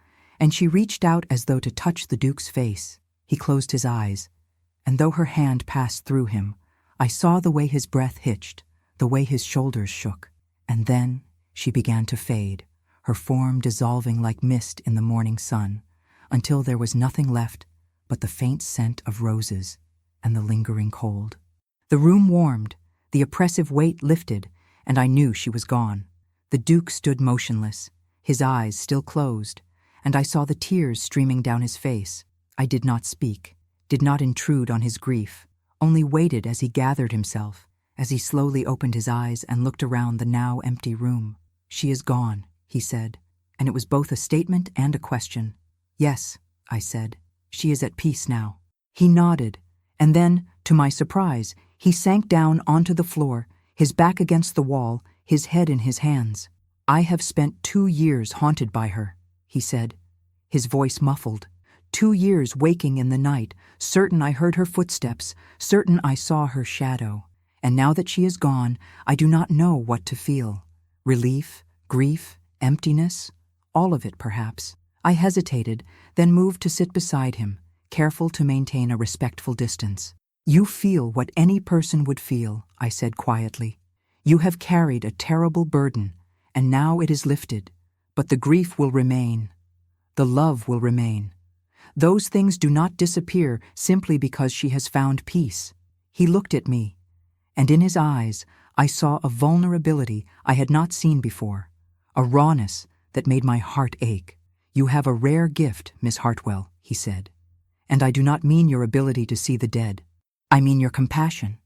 and she reached out as though to touch the Duke's face. He closed his eyes, and though her hand passed through him, I saw the way his breath hitched, the way his shoulders shook. And then she began to fade, her form dissolving like mist in the morning sun, until there was nothing left but the faint scent of roses and the lingering cold. The room warmed, the oppressive weight lifted, and I knew she was gone. The Duke stood motionless, his eyes still closed, and I saw the tears streaming down his face. I did not speak, did not intrude on his grief, only waited as he gathered himself, as he slowly opened his eyes and looked around the now empty room. "She is gone," he said, and it was both a statement and a question. "Yes," I said, "she is at peace now." He nodded, and then, to my surprise, he sank down onto the floor, his back against the wall, his head in his hands. "I have spent 2 years haunted by her," he said, his voice muffled. 2 years waking in the night, certain I heard her footsteps, certain I saw her shadow. And now that she is gone, I do not know what to feel. Relief, grief, emptiness, all of it perhaps. I hesitated, then moved to sit beside him, careful to maintain a respectful distance. "You feel what any person would feel," I said quietly. "You have carried a terrible burden, and now it is lifted. But the grief will remain. The love will remain. Those things do not disappear simply because she has found peace." He looked at me, and in his eyes I saw a vulnerability I had not seen before, a rawness that made my heart ache. "You have a rare gift, Miss Hartwell," he said, "and I do not mean your ability to see the dead. I mean your compassion,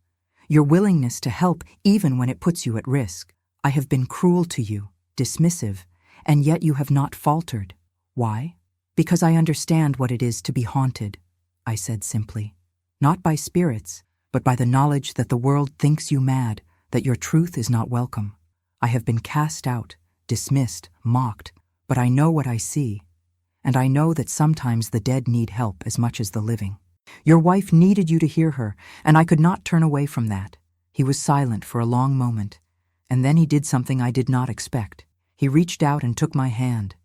your willingness to help even when it puts you at risk. I have been cruel to you, dismissive, and yet you have not faltered. Why? Because I understand what it is to be haunted," I said simply. "Not by spirits, but by the knowledge that the world thinks you mad, that your truth is not welcome. I have been cast out, dismissed, mocked, but I know what I see, and I know that sometimes the dead need help as much as the living. Your wife needed you to hear her, and I could not turn away from that." He was silent for a long moment, and then he did something I did not expect. He reached out and took my hand,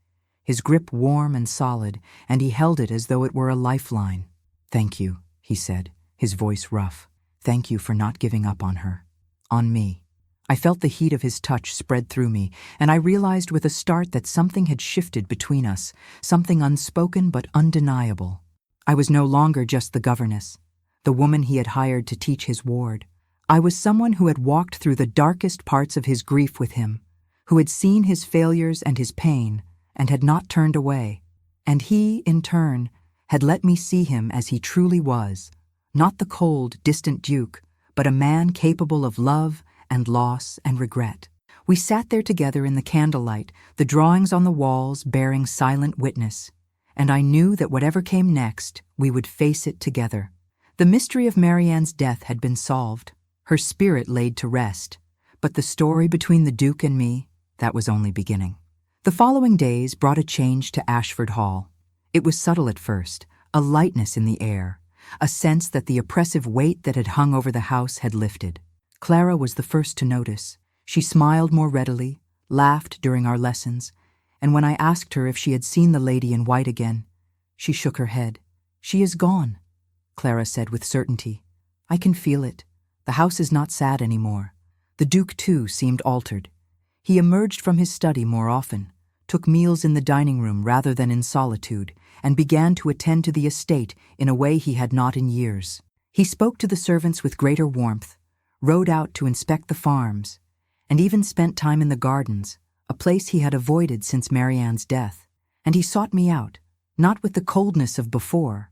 his grip warm and solid, and he held it as though it were a lifeline. "Thank you," he said, his voice rough. "Thank you for not giving up on her. On me." I felt the heat of his touch spread through me, and I realized with a start that something had shifted between us, something unspoken but undeniable. I was no longer just the governess, the woman he had hired to teach his ward. I was someone who had walked through the darkest parts of his grief with him, who had seen his failures and his pain, and had not turned away. And he, in turn, had let me see him as he truly was, not the cold, distant Duke, but a man capable of love and loss and regret. We sat there together in the candlelight, the drawings on the walls bearing silent witness, and I knew that whatever came next, we would face it together. The mystery of Marianne's death had been solved, her spirit laid to rest, but the story between the Duke and me, that was only beginning. The following days brought a change to Ashford Hall. It was subtle at first, a lightness in the air, a sense that the oppressive weight that had hung over the house had lifted. Clara was the first to notice. She smiled more readily, laughed during our lessons, and when I asked her if she had seen the lady in white again, she shook her head. "She is gone," Clara said with certainty. "I can feel it. The house is not sad anymore." The Duke, too, seemed altered. He emerged from his study more often, took meals in the dining room rather than in solitude, and began to attend to the estate in a way he had not in years. He spoke to the servants with greater warmth, rode out to inspect the farms, and even spent time in the gardens, a place he had avoided since Marianne's death. And he sought me out, not with the coldness of before,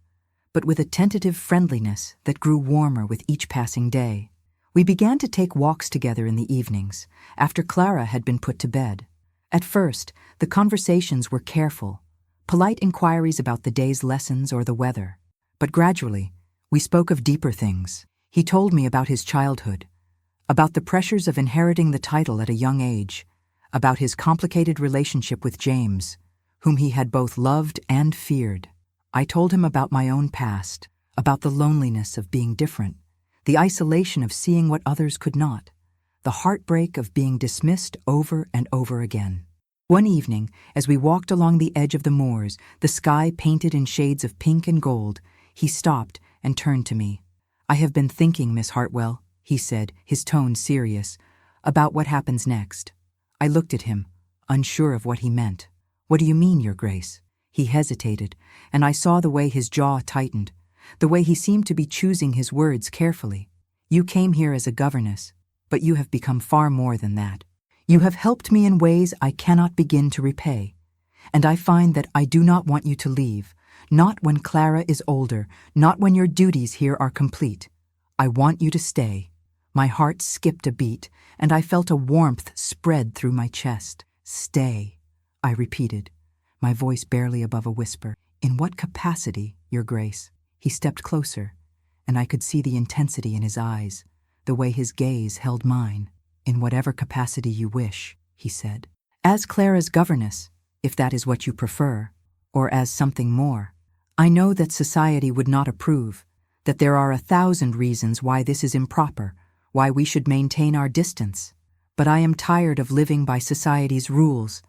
but with a tentative friendliness that grew warmer with each passing day. We began to take walks together in the evenings, after Clara had been put to bed. At first, the conversations were careful, polite inquiries about the day's lessons or the weather. But gradually, we spoke of deeper things. He told me about his childhood, about the pressures of inheriting the title at a young age, about his complicated relationship with James, whom he had both loved and feared. I told him about my own past, about the loneliness of being different, the isolation of seeing what others could not, the heartbreak of being dismissed over and over again. One evening, as we walked along the edge of the moors, the sky painted in shades of pink and gold, he stopped and turned to me. "I have been thinking, Miss Hartwell," he said, his tone serious, "about what happens next." I looked at him, unsure of what he meant. "What do you mean, Your Grace?" He hesitated, and I saw the way his jaw tightened, the way he seemed to be choosing his words carefully. "You came here as a governess, but you have become far more than that. You have helped me in ways I cannot begin to repay, and I find that I do not want you to leave, not when Clara is older, not when your duties here are complete. I want you to stay." My heart skipped a beat, and I felt a warmth spread through my chest. "Stay," I repeated, my voice barely above a whisper. "In what capacity, Your Grace?" He stepped closer, and I could see the intensity in his eyes, the way his gaze held mine. "In whatever capacity you wish," he said. "As Clara's governess, if that is what you prefer, or as something more. I know that society would not approve, that there are 1,000 reasons why this is improper, why we should maintain our distance. But I am tired of living by society's rules,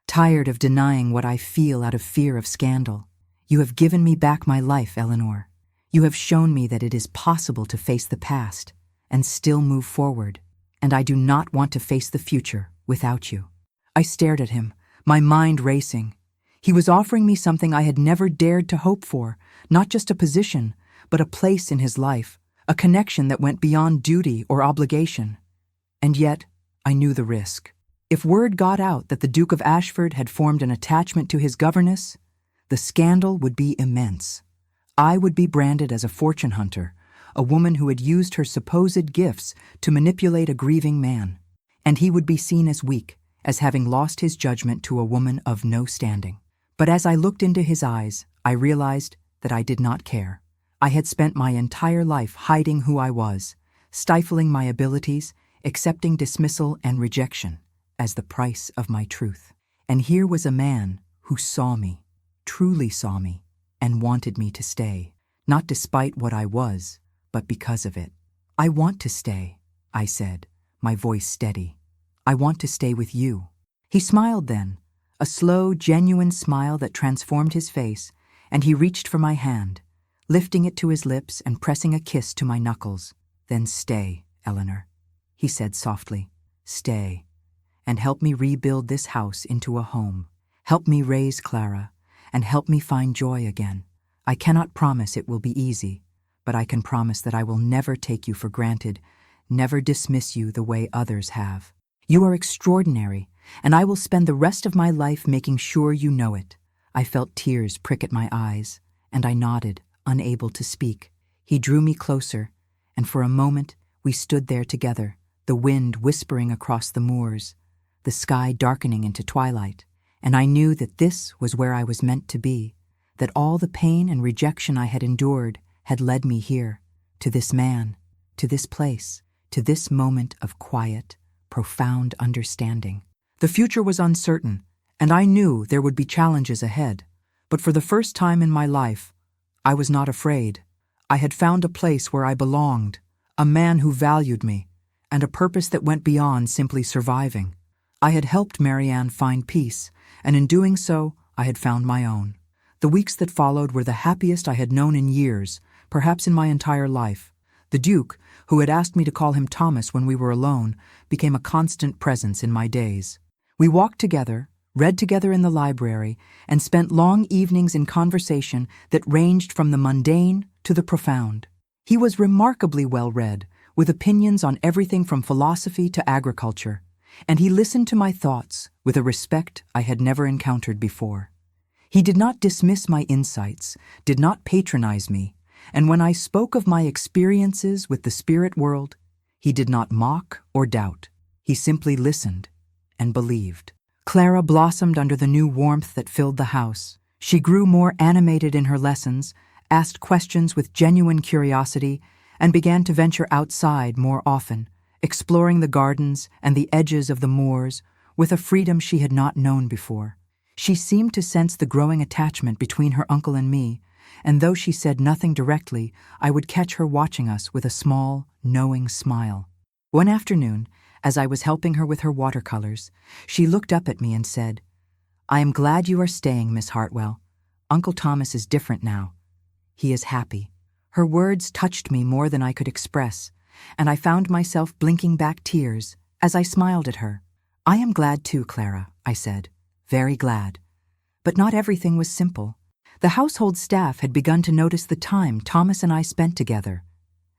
tired of denying what I feel out of fear of scandal. You have given me back my life, Eleanor. You have shown me that it is possible to face the past and still move forward, and I do not want to face the future without you." I stared at him, my mind racing. He was offering me something I had never dared to hope for, not just a position, but a place in his life, a connection that went beyond duty or obligation. And yet, I knew the risk. If word got out that the Duke of Ashford had formed an attachment to his governess, the scandal would be immense. I would be branded as a fortune hunter, a woman who had used her supposed gifts to manipulate a grieving man, and he would be seen as weak, as having lost his judgment to a woman of no standing. But as I looked into his eyes, I realized that I did not care. I had spent my entire life hiding who I was, stifling my abilities, accepting dismissal and rejection as the price of my truth. And here was a man who saw me, truly saw me, and wanted me to stay, not despite what I was, but because of it. "I want to stay," I said, my voice steady. "I want to stay with you." He smiled then, a slow, genuine smile that transformed his face, and he reached for my hand, lifting it to his lips and pressing a kiss to my knuckles. "Then stay, Eleanor," he said softly. "Stay, and help me rebuild this house into a home. Help me raise Clara, and help me find joy again. I cannot promise it will be easy, but I can promise that I will never take you for granted, never dismiss you the way others have. You are extraordinary, and I will spend the rest of my life making sure you know it." I felt tears prick at my eyes, and I nodded, unable to speak. He drew me closer, and for a moment we stood there together, the wind whispering across the moors, the sky darkening into twilight, and I knew that this was where I was meant to be, that all the pain and rejection I had endured had led me here, to this man, to this place, to this moment of quiet, profound understanding. The future was uncertain, and I knew there would be challenges ahead, but for the first time in my life, I was not afraid. I had found a place where I belonged, a man who valued me, and a purpose that went beyond simply surviving. I had helped Marianne find peace, and in doing so, I had found my own. The weeks that followed were the happiest I had known in years, perhaps in my entire life. The Duke, who had asked me to call him Thomas when we were alone, became a constant presence in my days. We walked together, read together in the library, and spent long evenings in conversation that ranged from the mundane to the profound. He was remarkably well-read, with opinions on everything from philosophy to agriculture, and he listened to my thoughts with a respect I had never encountered before. He did not dismiss my insights, did not patronize me, and when I spoke of my experiences with the spirit world, he did not mock or doubt. He simply listened and believed. Clara blossomed under the new warmth that filled the house. She grew more animated in her lessons, asked questions with genuine curiosity, and began to venture outside more often, exploring the gardens and the edges of the moors with a freedom she had not known before. She seemed to sense the growing attachment between her uncle and me, and though she said nothing directly, I would catch her watching us with a small, knowing smile. One afternoon, as I was helping her with her watercolors, she looked up at me and said, I am glad you are staying, Miss Hartwell. Uncle Thomas is different now. He is happy. Her words touched me more than I could express, and I found myself blinking back tears as I smiled at her. I am glad too, Clara, I said. Very glad. But not everything was simple. The household staff had begun to notice the time Thomas and I spent together,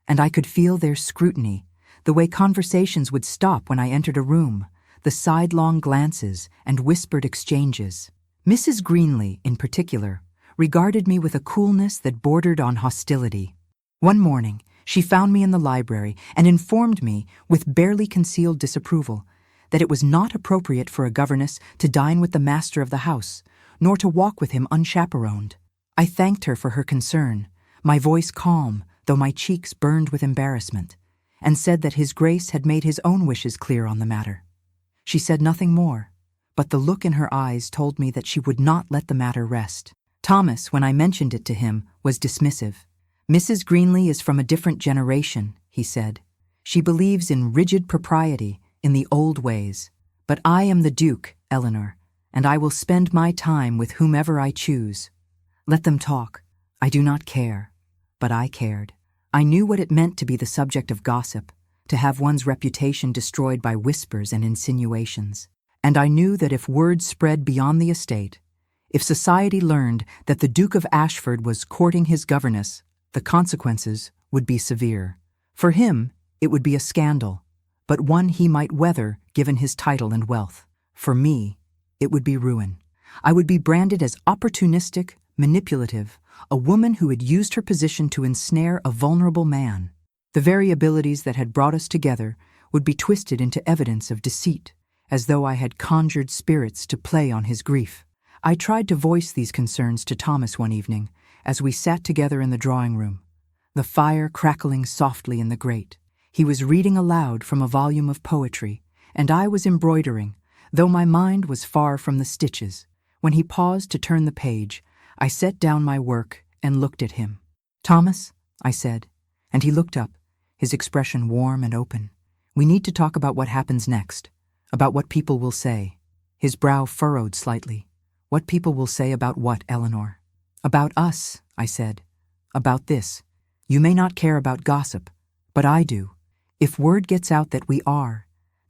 and I could feel their scrutiny, the way conversations would stop when I entered a room, the sidelong glances and whispered exchanges. Mrs. Greenley, in particular, regarded me with a coolness that bordered on hostility. One morning, she found me in the library and informed me, with barely concealed disapproval, that it was not appropriate for a governess to dine with the master of the house, nor to walk with him unchaperoned. I thanked her for her concern, my voice calm, though my cheeks burned with embarrassment, and said that His Grace had made his own wishes clear on the matter. She said nothing more, but the look in her eyes told me that she would not let the matter rest. Thomas, when I mentioned it to him, was dismissive. Mrs. Greenley is from a different generation, he said. She believes in rigid propriety, in the old ways. But I am the Duke, Eleanor, and I will spend my time with whomever I choose. Let them talk. I do not care. But I cared. I knew what it meant to be the subject of gossip, to have one's reputation destroyed by whispers and insinuations. And I knew that if word spread beyond the estate, if society learned that the Duke of Ashford was courting his governess, the consequences would be severe. For him, it would be a scandal, but one he might weather given his title and wealth. For me, it would be ruin. I would be branded as opportunistic, manipulative, a woman who had used her position to ensnare a vulnerable man. The very abilities that had brought us together would be twisted into evidence of deceit, as though I had conjured spirits to play on his grief. I tried to voice these concerns to Thomas one evening, as we sat together in the drawing room, the fire crackling softly in the grate. He was reading aloud from a volume of poetry, and I was embroidering, though my mind was far from the stitches. When he paused to turn the page, I set down my work and looked at him. "Thomas," I said, and he looked up, his expression warm and open. "We need to talk about what happens next, about what people will say." His brow furrowed slightly. "What people will say about what, Eleanor?" "About us," I said. "About this. You may not care about gossip, but I do. If word gets out that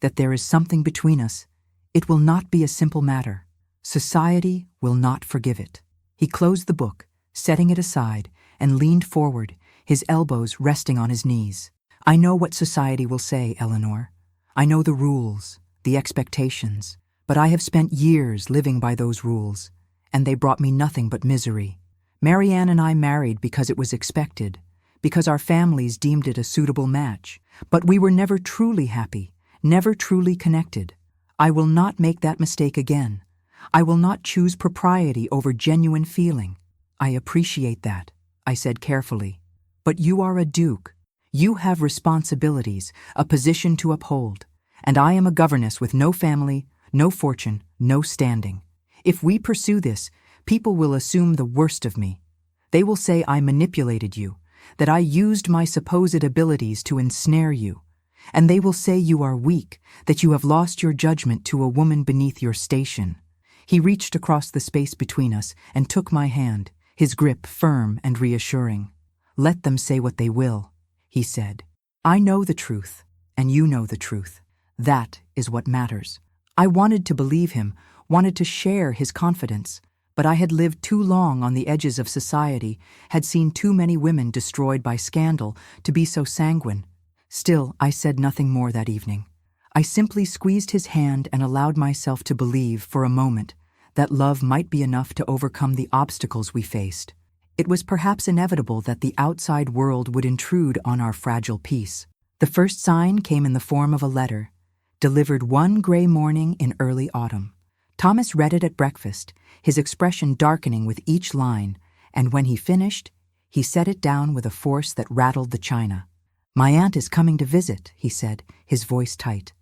that there is something between us, it will not be a simple matter. Society will not forgive it." He closed the book, setting it aside, and leaned forward, his elbows resting on his knees. "I know what society will say, Eleanor. I know the rules, the expectations, but I have spent years living by those rules, and they brought me nothing but misery. Marianne and I married because it was expected, because our families deemed it a suitable match, but we were never truly happy, never truly connected. I will not make that mistake again. I will not choose propriety over genuine feeling. I appreciate that," I said carefully. "But you are a duke. You have responsibilities, a position to uphold, and I am a governess with no family, no fortune, no standing. If we pursue this, people will assume the worst of me. They will say I manipulated you, that I used my supposed abilities to ensnare you, and they will say you are weak, that you have lost your judgment to a woman beneath your station." He reached across the space between us and took my hand, his grip firm and reassuring. "Let them say what they will," he said. "I know the truth, and you know the truth. That is what matters." I wanted to believe him, wanted to share his confidence, but I had lived too long on the edges of society, had seen too many women destroyed by scandal to be so sanguine. Still, I said nothing more that evening. I simply squeezed his hand and allowed myself to believe, for a moment, that love might be enough to overcome the obstacles we faced. It was perhaps inevitable that the outside world would intrude on our fragile peace. The first sign came in the form of a letter, delivered one gray morning in early autumn. Thomas read it at breakfast, his expression darkening with each line, and when he finished, he set it down with a force that rattled the china. "My aunt is coming to visit," he said, his voice tight.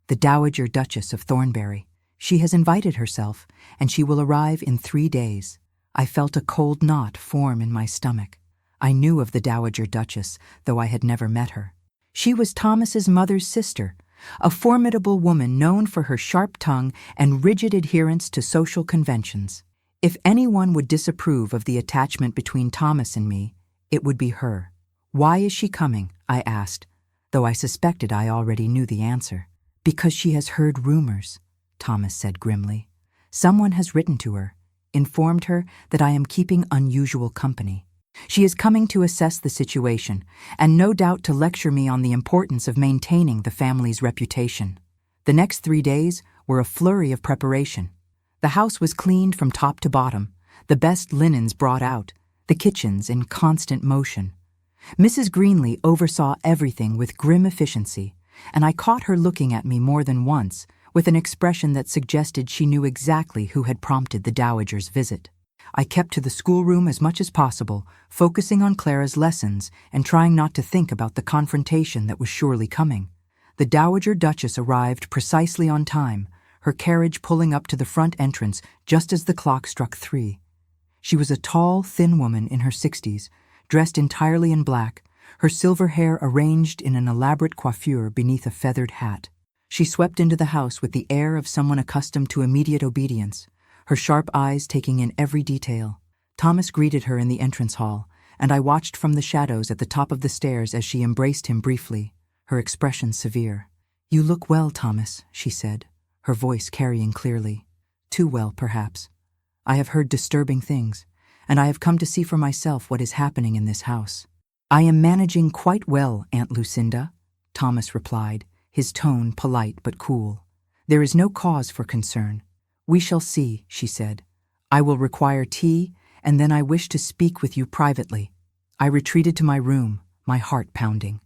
"The Dowager Duchess of Thornbury. She has invited herself, and she will arrive in 3 days." I felt a cold knot form in my stomach. I knew of the Dowager Duchess, though I had never met her. She was Thomas's mother's sister, a formidable woman known for her sharp tongue and rigid adherence to social conventions. If anyone would disapprove of the attachment between Thomas and me, it would be her. "Why is she coming?" I asked, though I suspected I already knew the answer. "Because she has heard rumors," Thomas said grimly. "Someone has written to her, informed her that I am keeping unusual company. She is coming to assess the situation, and no doubt to lecture me on the importance of maintaining the family's reputation." The next 3 days were a flurry of preparation. The house was cleaned from top to bottom, the best linens brought out, the kitchens in constant motion. Mrs. Greenley oversaw everything with grim efficiency, and I caught her looking at me more than once with an expression that suggested she knew exactly who had prompted the dowager's visit. I kept to the schoolroom as much as possible, focusing on Clara's lessons and trying not to think about the confrontation that was surely coming. The Dowager Duchess arrived precisely on time, her carriage pulling up to the front entrance just as the clock struck 3. She was a tall, thin woman in her 60s, dressed entirely in black, her silver hair arranged in an elaborate coiffure beneath a feathered hat. She swept into the house with the air of someone accustomed to immediate obedience, her sharp eyes taking in every detail. Thomas greeted her in the entrance hall, and I watched from the shadows at the top of the stairs as she embraced him briefly, her expression severe. "You look well, Thomas," she said, her voice carrying clearly. "Too well, perhaps. I have heard disturbing things, and I have come to see for myself what is happening in this house." "I am managing quite well, Aunt Lucinda," Thomas replied, his tone polite but cool. "There is no cause for concern. "We shall see," she said. "I will require tea, and then I wish to speak with you privately." I retreated to my room, my heart pounding.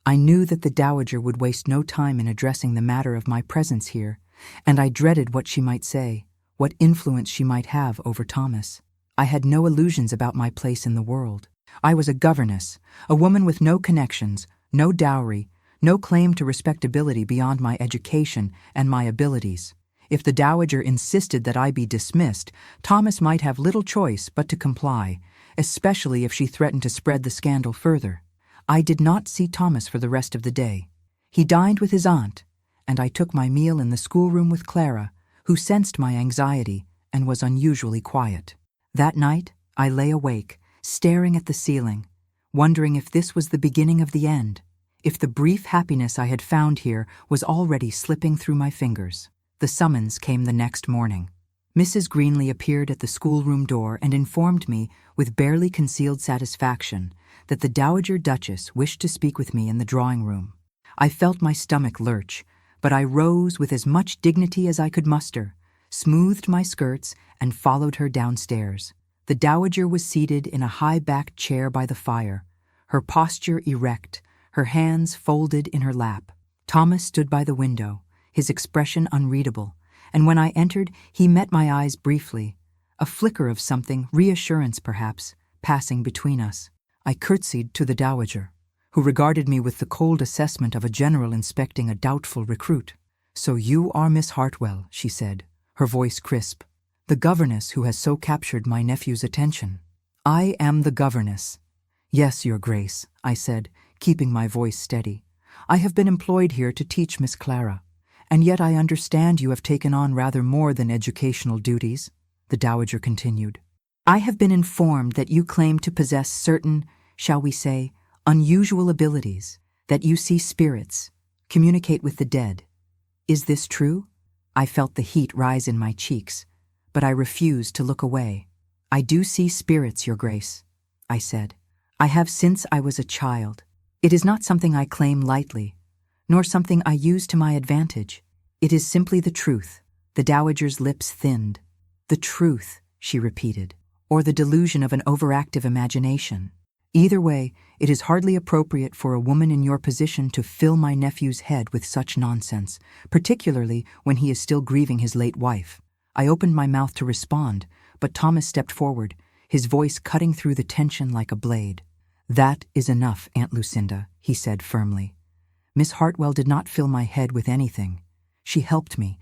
I knew that the Dowager would waste no time in addressing the matter of my presence here, and I dreaded what she might say, what influence she might have over Thomas. I had no illusions about my place in the world. I was a governess, a woman with no connections, no dowry, no claim to respectability beyond my education and my abilities. If the Dowager insisted that I be dismissed, Thomas might have little choice but to comply, especially if she threatened to spread the scandal further. I did not see Thomas for the rest of the day. He dined with his aunt, and I took my meal in the schoolroom with Clara, who sensed my anxiety and was unusually quiet. That night, I lay awake, staring at the ceiling, wondering if this was the beginning of the end, if the brief happiness I had found here was already slipping through my fingers. The summons came the next morning. Mrs. Greenley appeared at the schoolroom door and informed me, with barely concealed satisfaction, that the Dowager Duchess wished to speak with me in the drawing-room. I felt my stomach lurch, but I rose with as much dignity as I could muster, smoothed my skirts, and followed her downstairs. The Dowager was seated in a high-backed chair by the fire, her posture erect, her hands folded in her lap. Thomas stood by the window, his expression unreadable, and when I entered, he met my eyes briefly, a flicker of something, reassurance perhaps, passing between us. I curtsied to the Dowager, who regarded me with the cold assessment of a general inspecting a doubtful recruit. "So you are Miss Hartwell," she said, her voice crisp, "the governess who has so captured my nephew's attention." "I am the governess." "Yes, Your Grace," I said, keeping my voice steady. "I have been employed here to teach Miss Clara. And yet I understand you have taken on rather more than educational duties," the Dowager continued. "I have been informed that you claim to possess certain, shall we say, unusual abilities, that you see spirits, communicate with the dead. Is this true?" I felt the heat rise in my cheeks, but I refused to look away. "I do see spirits, Your Grace," I said. "I have since I was a child. It is not something I claim lightly, nor something I use to my advantage. It is simply the truth." The Dowager's lips thinned. "The truth," she repeated, "or the delusion of an overactive imagination. Either way, it is hardly appropriate for a woman in your position to fill my nephew's head with such nonsense, particularly when he is still grieving his late wife." I opened my mouth to respond, but Thomas stepped forward, his voice cutting through the tension like a blade. "That is enough, Aunt Lucinda," he said firmly. "Miss Hartwell did not fill my head with anything. She helped me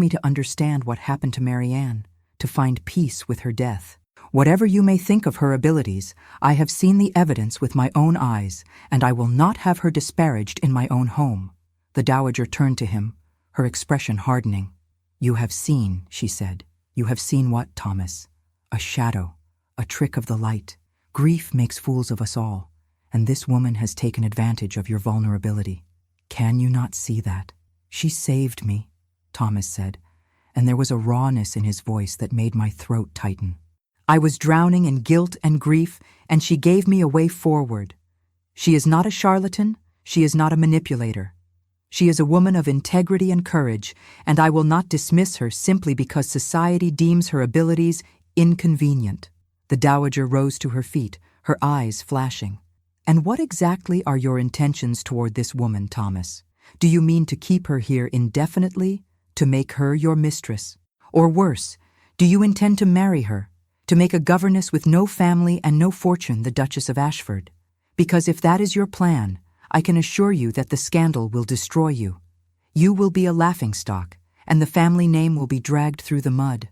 to understand what happened to Marianne, to find peace with her death. Whatever you may think of her abilities, I have seen the evidence with my own eyes, and I will not have her disparaged in my own home. The dowager turned to him, her expression hardening. "You have seen," she said. "You have seen what, Thomas? A shadow, a trick of the light. Grief makes fools of us all, and this woman has taken advantage of your vulnerability. Can you not see that?" "She saved me," Thomas said, and there was a rawness in his voice that made my throat tighten. "I was drowning in guilt and grief, and she gave me a way forward. She is not a charlatan, she is not a manipulator. She is a woman of integrity and courage, and I will not dismiss her simply because society deems her abilities inconvenient." The dowager rose to her feet, her eyes flashing. "And what exactly are your intentions toward this woman, Thomas? Do you mean to keep her here indefinitely, to make her your mistress? Or worse, do you intend to marry her, to make a governess with no family and no fortune the Duchess of Ashford? Because if that is your plan, I can assure you that the scandal will destroy you. You will be a laughingstock, and the family name will be dragged through the mud."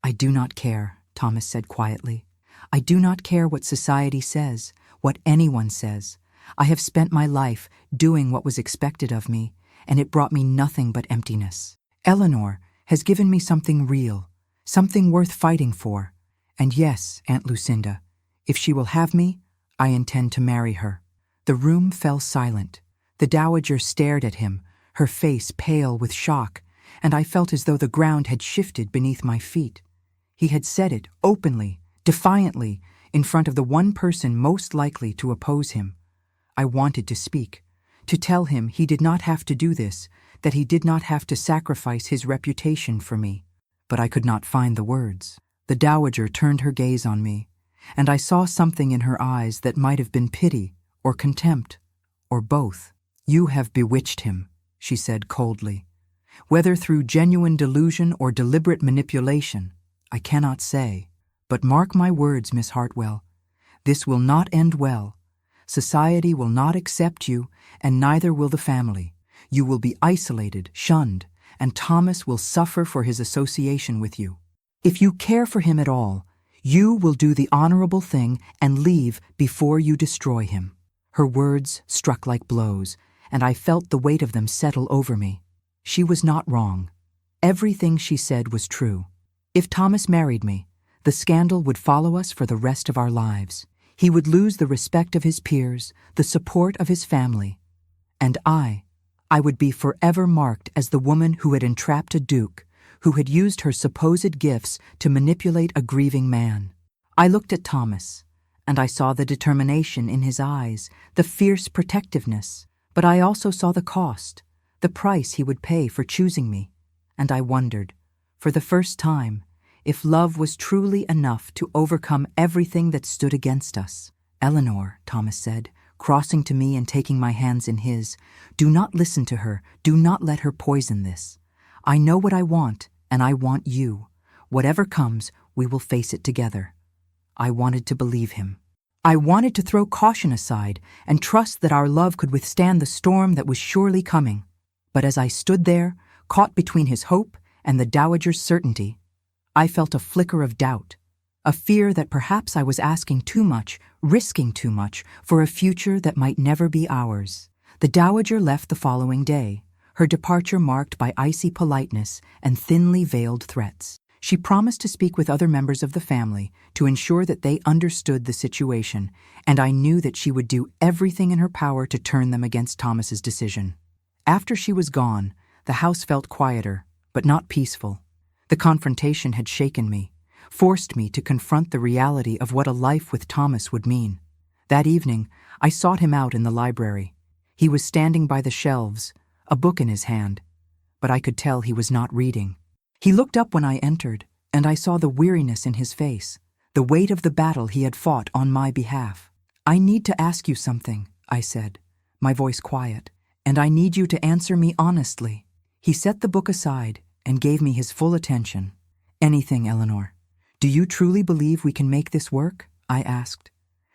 "I do not care," Thomas said quietly. "I do not care what society says, what anyone says. I have spent my life doing what was expected of me, and it brought me nothing but emptiness. Eleanor has given me something real, something worth fighting for. And yes, Aunt Lucinda, if she will have me, I intend to marry her." The room fell silent. The dowager stared at him, her face pale with shock, and I felt as though the ground had shifted beneath my feet. He had said it openly, defiantly, in front of the one person most likely to oppose him. I wanted to speak, to tell him he did not have to do this, that he did not have to sacrifice his reputation for me, but I could not find the words. The dowager turned her gaze on me, and I saw something in her eyes that might have been pity or contempt, or both. "You have bewitched him," she said coldly. "Whether through genuine delusion or deliberate manipulation, I cannot say. But mark my words, Miss Hartwell, this will not end well. Society will not accept you, and neither will the family. You will be isolated, shunned, and Thomas will suffer for his association with you. If you care for him at all, you will do the honorable thing and leave before you destroy him." Her words struck like blows, and I felt the weight of them settle over me. She was not wrong. Everything she said was true. If Thomas married me, the scandal would follow us for the rest of our lives. He would lose the respect of his peers, the support of his family. And I would be forever marked as the woman who had entrapped a duke, who had used her supposed gifts to manipulate a grieving man. I looked at Thomas, and I saw the determination in his eyes, the fierce protectiveness, but I also saw the cost, the price he would pay for choosing me, and I wondered, for the first time, if love was truly enough to overcome everything that stood against us. "Eleanor," Thomas said, crossing to me and taking my hands in his, "do not listen to her, do not let her poison this. I know what I want, and I want you. Whatever comes, we will face it together." I wanted to believe him. I wanted to throw caution aside and trust that our love could withstand the storm that was surely coming. But as I stood there, caught between his hope and the dowager's certainty, I felt a flicker of doubt, a fear that perhaps I was asking too much, risking too much, for a future that might never be ours. The dowager left the following day, her departure marked by icy politeness and thinly veiled threats. She promised to speak with other members of the family to ensure that they understood the situation, and I knew that she would do everything in her power to turn them against Thomas's decision. After she was gone, the house felt quieter, but not peaceful. The confrontation had shaken me, forced me to confront the reality of what a life with Thomas would mean. That evening, I sought him out in the library. He was standing by the shelves, a book in his hand, but I could tell he was not reading. He looked up when I entered, and I saw the weariness in his face, the weight of the battle he had fought on my behalf. "I need to ask you something," I said, my voice quiet, "and I need you to answer me honestly." He set the book aside and gave me his full attention. "Anything, Eleanor. Do you truly believe we can make this work?" I asked.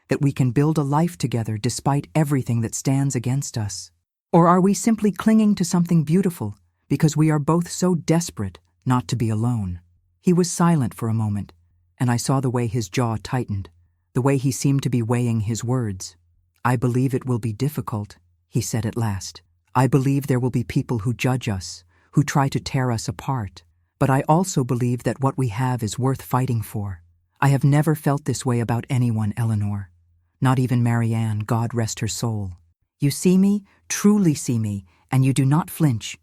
"That we can build a life together despite everything that stands against us? Or are we simply clinging to something beautiful because we are both so desperate not to be alone?" He was silent for a moment, and I saw the way his jaw tightened, the way he seemed to be weighing his words. "I believe it will be difficult," he said at last. I believe there will be people who judge us, who try to tear us apart. But I also believe that what we have is worth fighting for. I have never felt this way about anyone, Eleanor. Not even Marianne, God rest her soul. You see me, truly see me, and you do not flinch.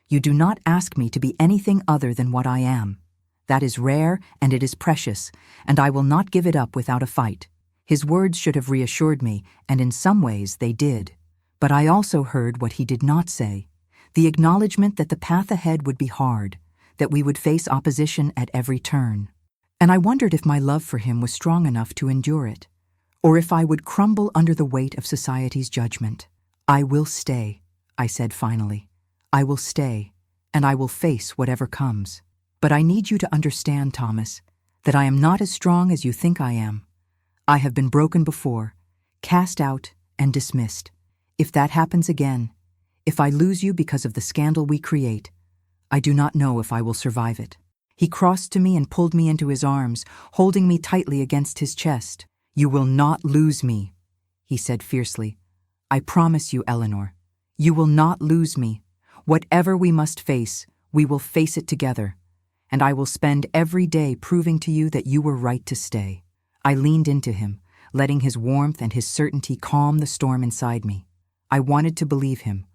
You do not ask me to be anything other than what I am. That is rare and it is precious, and I will not give it up without a fight. His words should have reassured me, and in some ways they did. But I also heard what he did not say, the acknowledgement that the path ahead would be hard, that we would face opposition at every turn. And I wondered if my love for him was strong enough to endure it, or if I would crumble under the weight of society's judgment. I will stay, I said finally. I will stay, and I will face whatever comes. But I need you to understand, Thomas, that I am not as strong as you think I am. I have been broken before, cast out and dismissed. If that happens again, if I lose you because of the scandal we create, I do not know if I will survive it. He crossed to me and pulled me into his arms, holding me tightly against his chest. You will not lose me, he said fiercely. I promise you, Eleanor, you will not lose me. Whatever we must face, we will face it together. And I will spend every day proving to you that you were right to stay. I leaned into him, letting his warmth and his certainty calm the storm inside me. I wanted to believe him,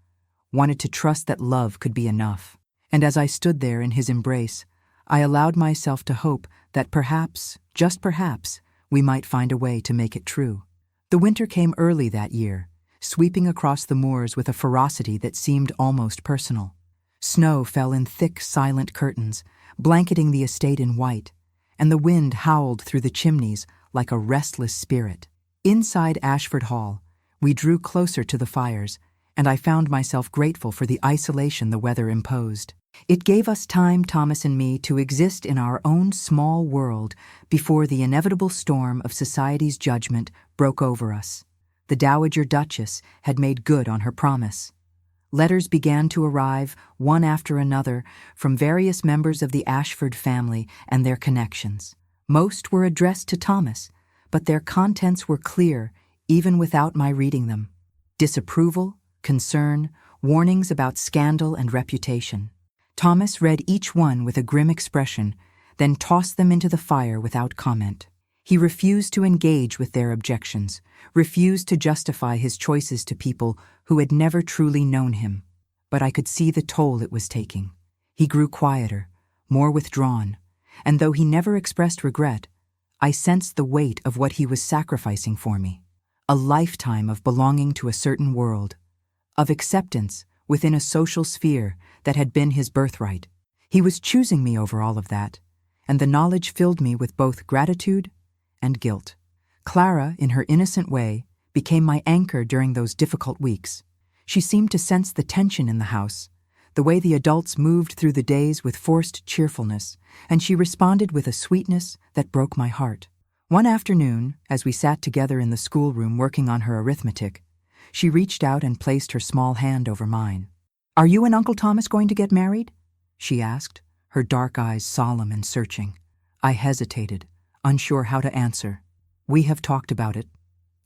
wanted to trust that love could be enough. And as I stood there in his embrace, I allowed myself to hope that perhaps, just perhaps, we might find a way to make it true. The winter came early that year, sweeping across the moors with a ferocity that seemed almost personal. Snow fell in thick, silent curtains, blanketing the estate in white, and the wind howled through the chimneys like a restless spirit. Inside Ashford Hall, we drew closer to the fires, and I found myself grateful for the isolation the weather imposed. It gave us time, Thomas and me, to exist in our own small world before the inevitable storm of society's judgment broke over us. The Dowager Duchess had made good on her promise. Letters began to arrive, one after another, from various members of the Ashford family and their connections. Most were addressed to Thomas, but their contents were clear, even without my reading them. Disapproval, concern, warnings about scandal and reputation. Thomas read each one with a grim expression, then tossed them into the fire without comment. He refused to engage with their objections, refused to justify his choices to people who had never truly known him. But I could see the toll it was taking. He grew quieter, more withdrawn, and though he never expressed regret, I sensed the weight of what he was sacrificing for me. A lifetime of belonging to a certain world, of acceptance within a social sphere that had been his birthright. He was choosing me over all of that, and the knowledge filled me with both gratitude and guilt. Clara, in her innocent way, became my anchor during those difficult weeks. She seemed to sense the tension in the house, the way the adults moved through the days with forced cheerfulness, and she responded with a sweetness that broke my heart. One afternoon, as we sat together in the schoolroom working on her arithmetic, she reached out and placed her small hand over mine. "Are you and Uncle Thomas going to get married?" she asked, her dark eyes solemn and searching. I hesitated, unsure how to answer. "We have talked about it,"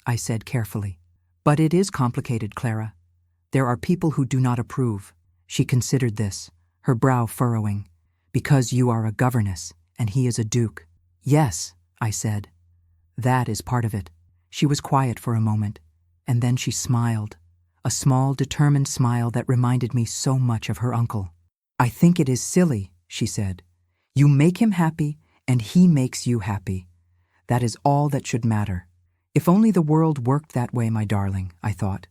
I said carefully. "But it is complicated, Clara. There are people who do not approve." She considered this, her brow furrowing. "Because you are a governess, and he is a duke." "Yes," I said. "That is part of it." She was quiet for a moment, and then she smiled, a small, determined smile that reminded me so much of her uncle. "I think it is silly," she said. "You make him happy, and he makes you happy. That is all that should matter. If only the world worked that way, my darling," I thought.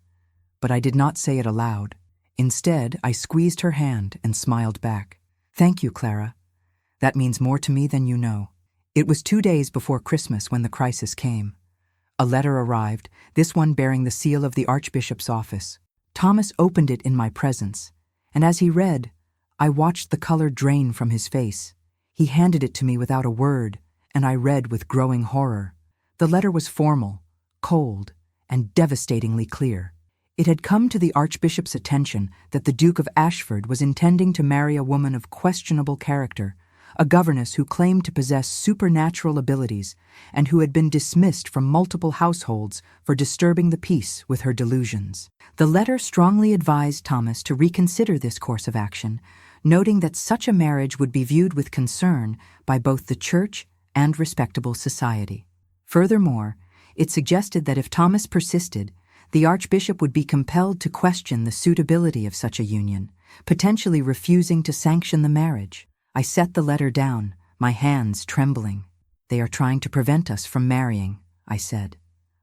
But I did not say it aloud. Instead, I squeezed her hand and smiled back. "Thank you, Clara. That means more to me than you know." It was 2 days before Christmas when the crisis came. A letter arrived, this one bearing the seal of the Archbishop's office. Thomas opened it in my presence, and as he read, I watched the color drain from his face. He handed it to me without a word, and I read with growing horror. The letter was formal, cold, and devastatingly clear. It had come to the Archbishop's attention that the Duke of Ashford was intending to marry a woman of questionable character, a governess who claimed to possess supernatural abilities and who had been dismissed from multiple households for disturbing the peace with her delusions. The letter strongly advised Thomas to reconsider this course of action, noting that such a marriage would be viewed with concern by both the church and respectable society. Furthermore, it suggested that if Thomas persisted, the archbishop would be compelled to question the suitability of such a union, potentially refusing to sanction the marriage. I set the letter down, my hands trembling. "They are trying to prevent us from marrying," I said,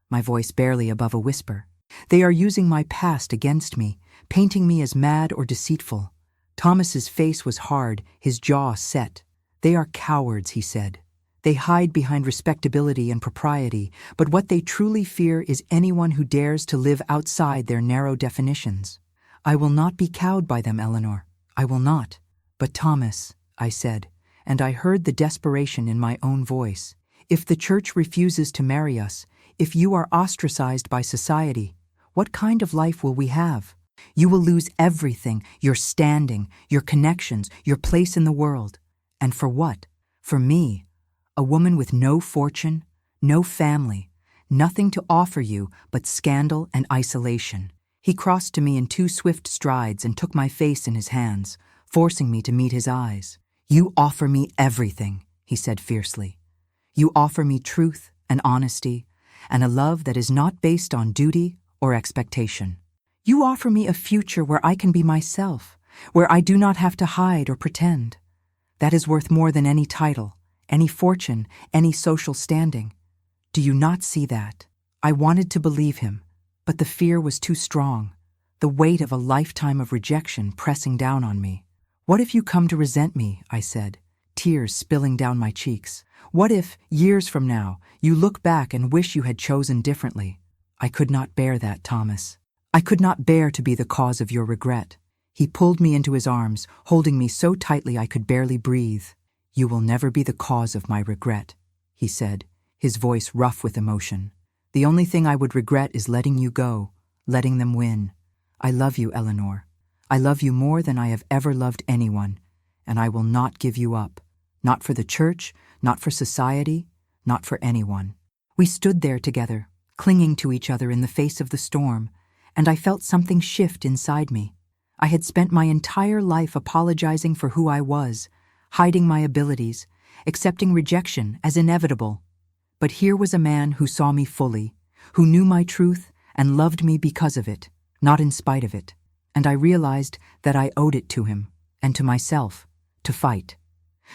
my voice barely above a whisper. "They are using my past against me, painting me as mad or deceitful." Thomas's face was hard, his jaw set. "They are cowards," he said. "They hide behind respectability and propriety, but what they truly fear is anyone who dares to live outside their narrow definitions. I will not be cowed by them, Eleanor. I will not." "But Thomas," I said, and I heard the desperation in my own voice, "if the church refuses to marry us, if you are ostracized by society, what kind of life will we have? You will lose everything, your standing, your connections, your place in the world. And for what? For me, a woman with no fortune, no family, nothing to offer you but scandal and isolation." He crossed to me in 2 swift strides and took my face in his hands, forcing me to meet his eyes. "You offer me everything," he said fiercely. "You offer me truth and honesty, and a love that is not based on duty or expectation. You offer me a future where I can be myself, where I do not have to hide or pretend. That is worth more than any title, any fortune, any social standing. Do you not see that?" I wanted to believe him, but the fear was too strong, the weight of a lifetime of rejection pressing down on me. "What if you come to resent me?" I said, tears spilling down my cheeks. "What if, years from now, you look back and wish you had chosen differently?" "I could not bear that, Thomas. I could not bear to be the cause of your regret." He pulled me into his arms, holding me so tightly I could barely breathe. "You will never be the cause of my regret," he said, his voice rough with emotion. "The only thing I would regret is letting you go, letting them win. I love you, Eleanor. I love you more than I have ever loved anyone, and I will not give you up. Not for the church, not for society, not for anyone." We stood there together, clinging to each other in the face of the storm, and I felt something shift inside me. I had spent my entire life apologizing for who I was, hiding my abilities, accepting rejection as inevitable. But here was a man who saw me fully, who knew my truth and loved me because of it, not in spite of it. And I realized that I owed it to him, and to myself, to fight,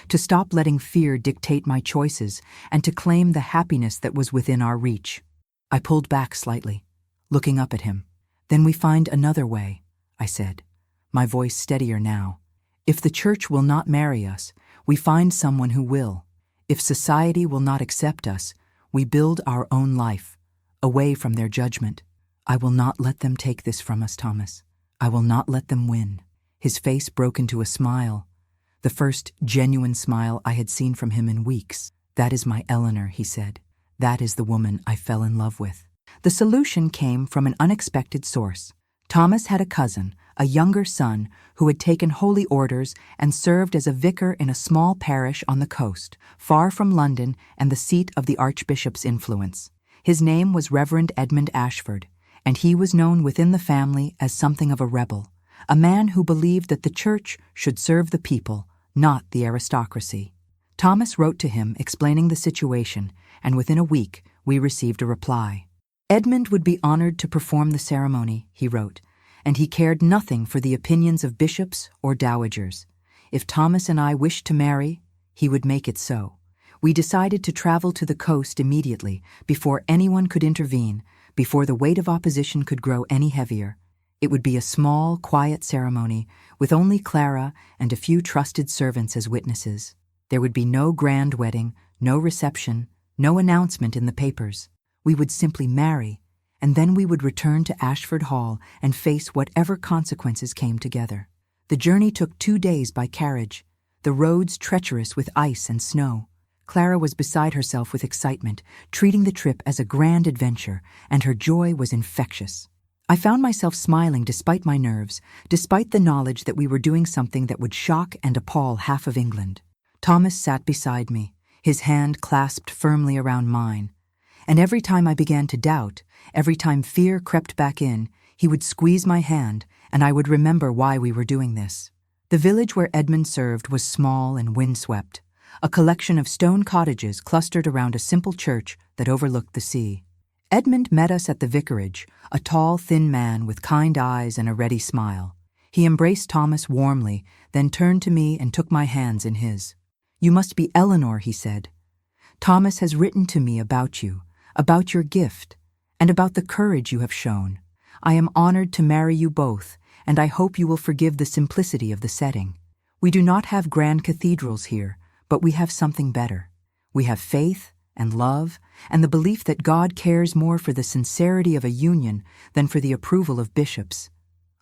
to stop letting fear dictate my choices, and to claim the happiness that was within our reach. I pulled back slightly, looking up at him. "Then we find another way," I said, my voice steadier now. "If the church will not marry us, we find someone who will. If society will not accept us, we build our own life, away from their judgment. I will not let them take this from us, Thomas. I will not let them win." His face broke into a smile, the first genuine smile I had seen from him in weeks. "That is my Eleanor," he said. "That is the woman I fell in love with." The solution came from an unexpected source. Thomas had a cousin, a younger son, who had taken holy orders and served as a vicar in a small parish on the coast, far from London and the seat of the archbishop's influence. His name was Reverend Edmund Ashford, and he was known within the family as something of a rebel, a man who believed that the church should serve the people, not the aristocracy. Thomas wrote to him explaining the situation, and within a week we received a reply. Edmund would be honored to perform the ceremony, he wrote, and he cared nothing for the opinions of bishops or dowagers. If Thomas and I wished to marry, he would make it so. We decided to travel to the coast immediately, before anyone could intervene, before the weight of opposition could grow any heavier. It would be a small, quiet ceremony, with only Clara and a few trusted servants as witnesses. There would be no grand wedding, no reception, no announcement in the papers. We would simply marry, and then we would return to Ashford Hall and face whatever consequences came together. The journey took 2 days by carriage, the roads treacherous with ice and snow. Clara was beside herself with excitement, treating the trip as a grand adventure, and her joy was infectious. I found myself smiling despite my nerves, despite the knowledge that we were doing something that would shock and appall half of England. Thomas sat beside me, his hand clasped firmly around mine, and every time I began to doubt, every time fear crept back in, he would squeeze my hand, and I would remember why we were doing this. The village where Edmund served was small and windswept, a collection of stone cottages clustered around a simple church that overlooked the sea. Edmund met us at the vicarage, a tall, thin man with kind eyes and a ready smile. He embraced Thomas warmly, then turned to me and took my hands in his. "You must be Eleanor," he said. "Thomas has written to me about you, about your gift, and about the courage you have shown. I am honored to marry you both, and I hope you will forgive the simplicity of the setting. We do not have grand cathedrals here, but we have something better. We have faith and love and the belief that God cares more for the sincerity of a union than for the approval of bishops."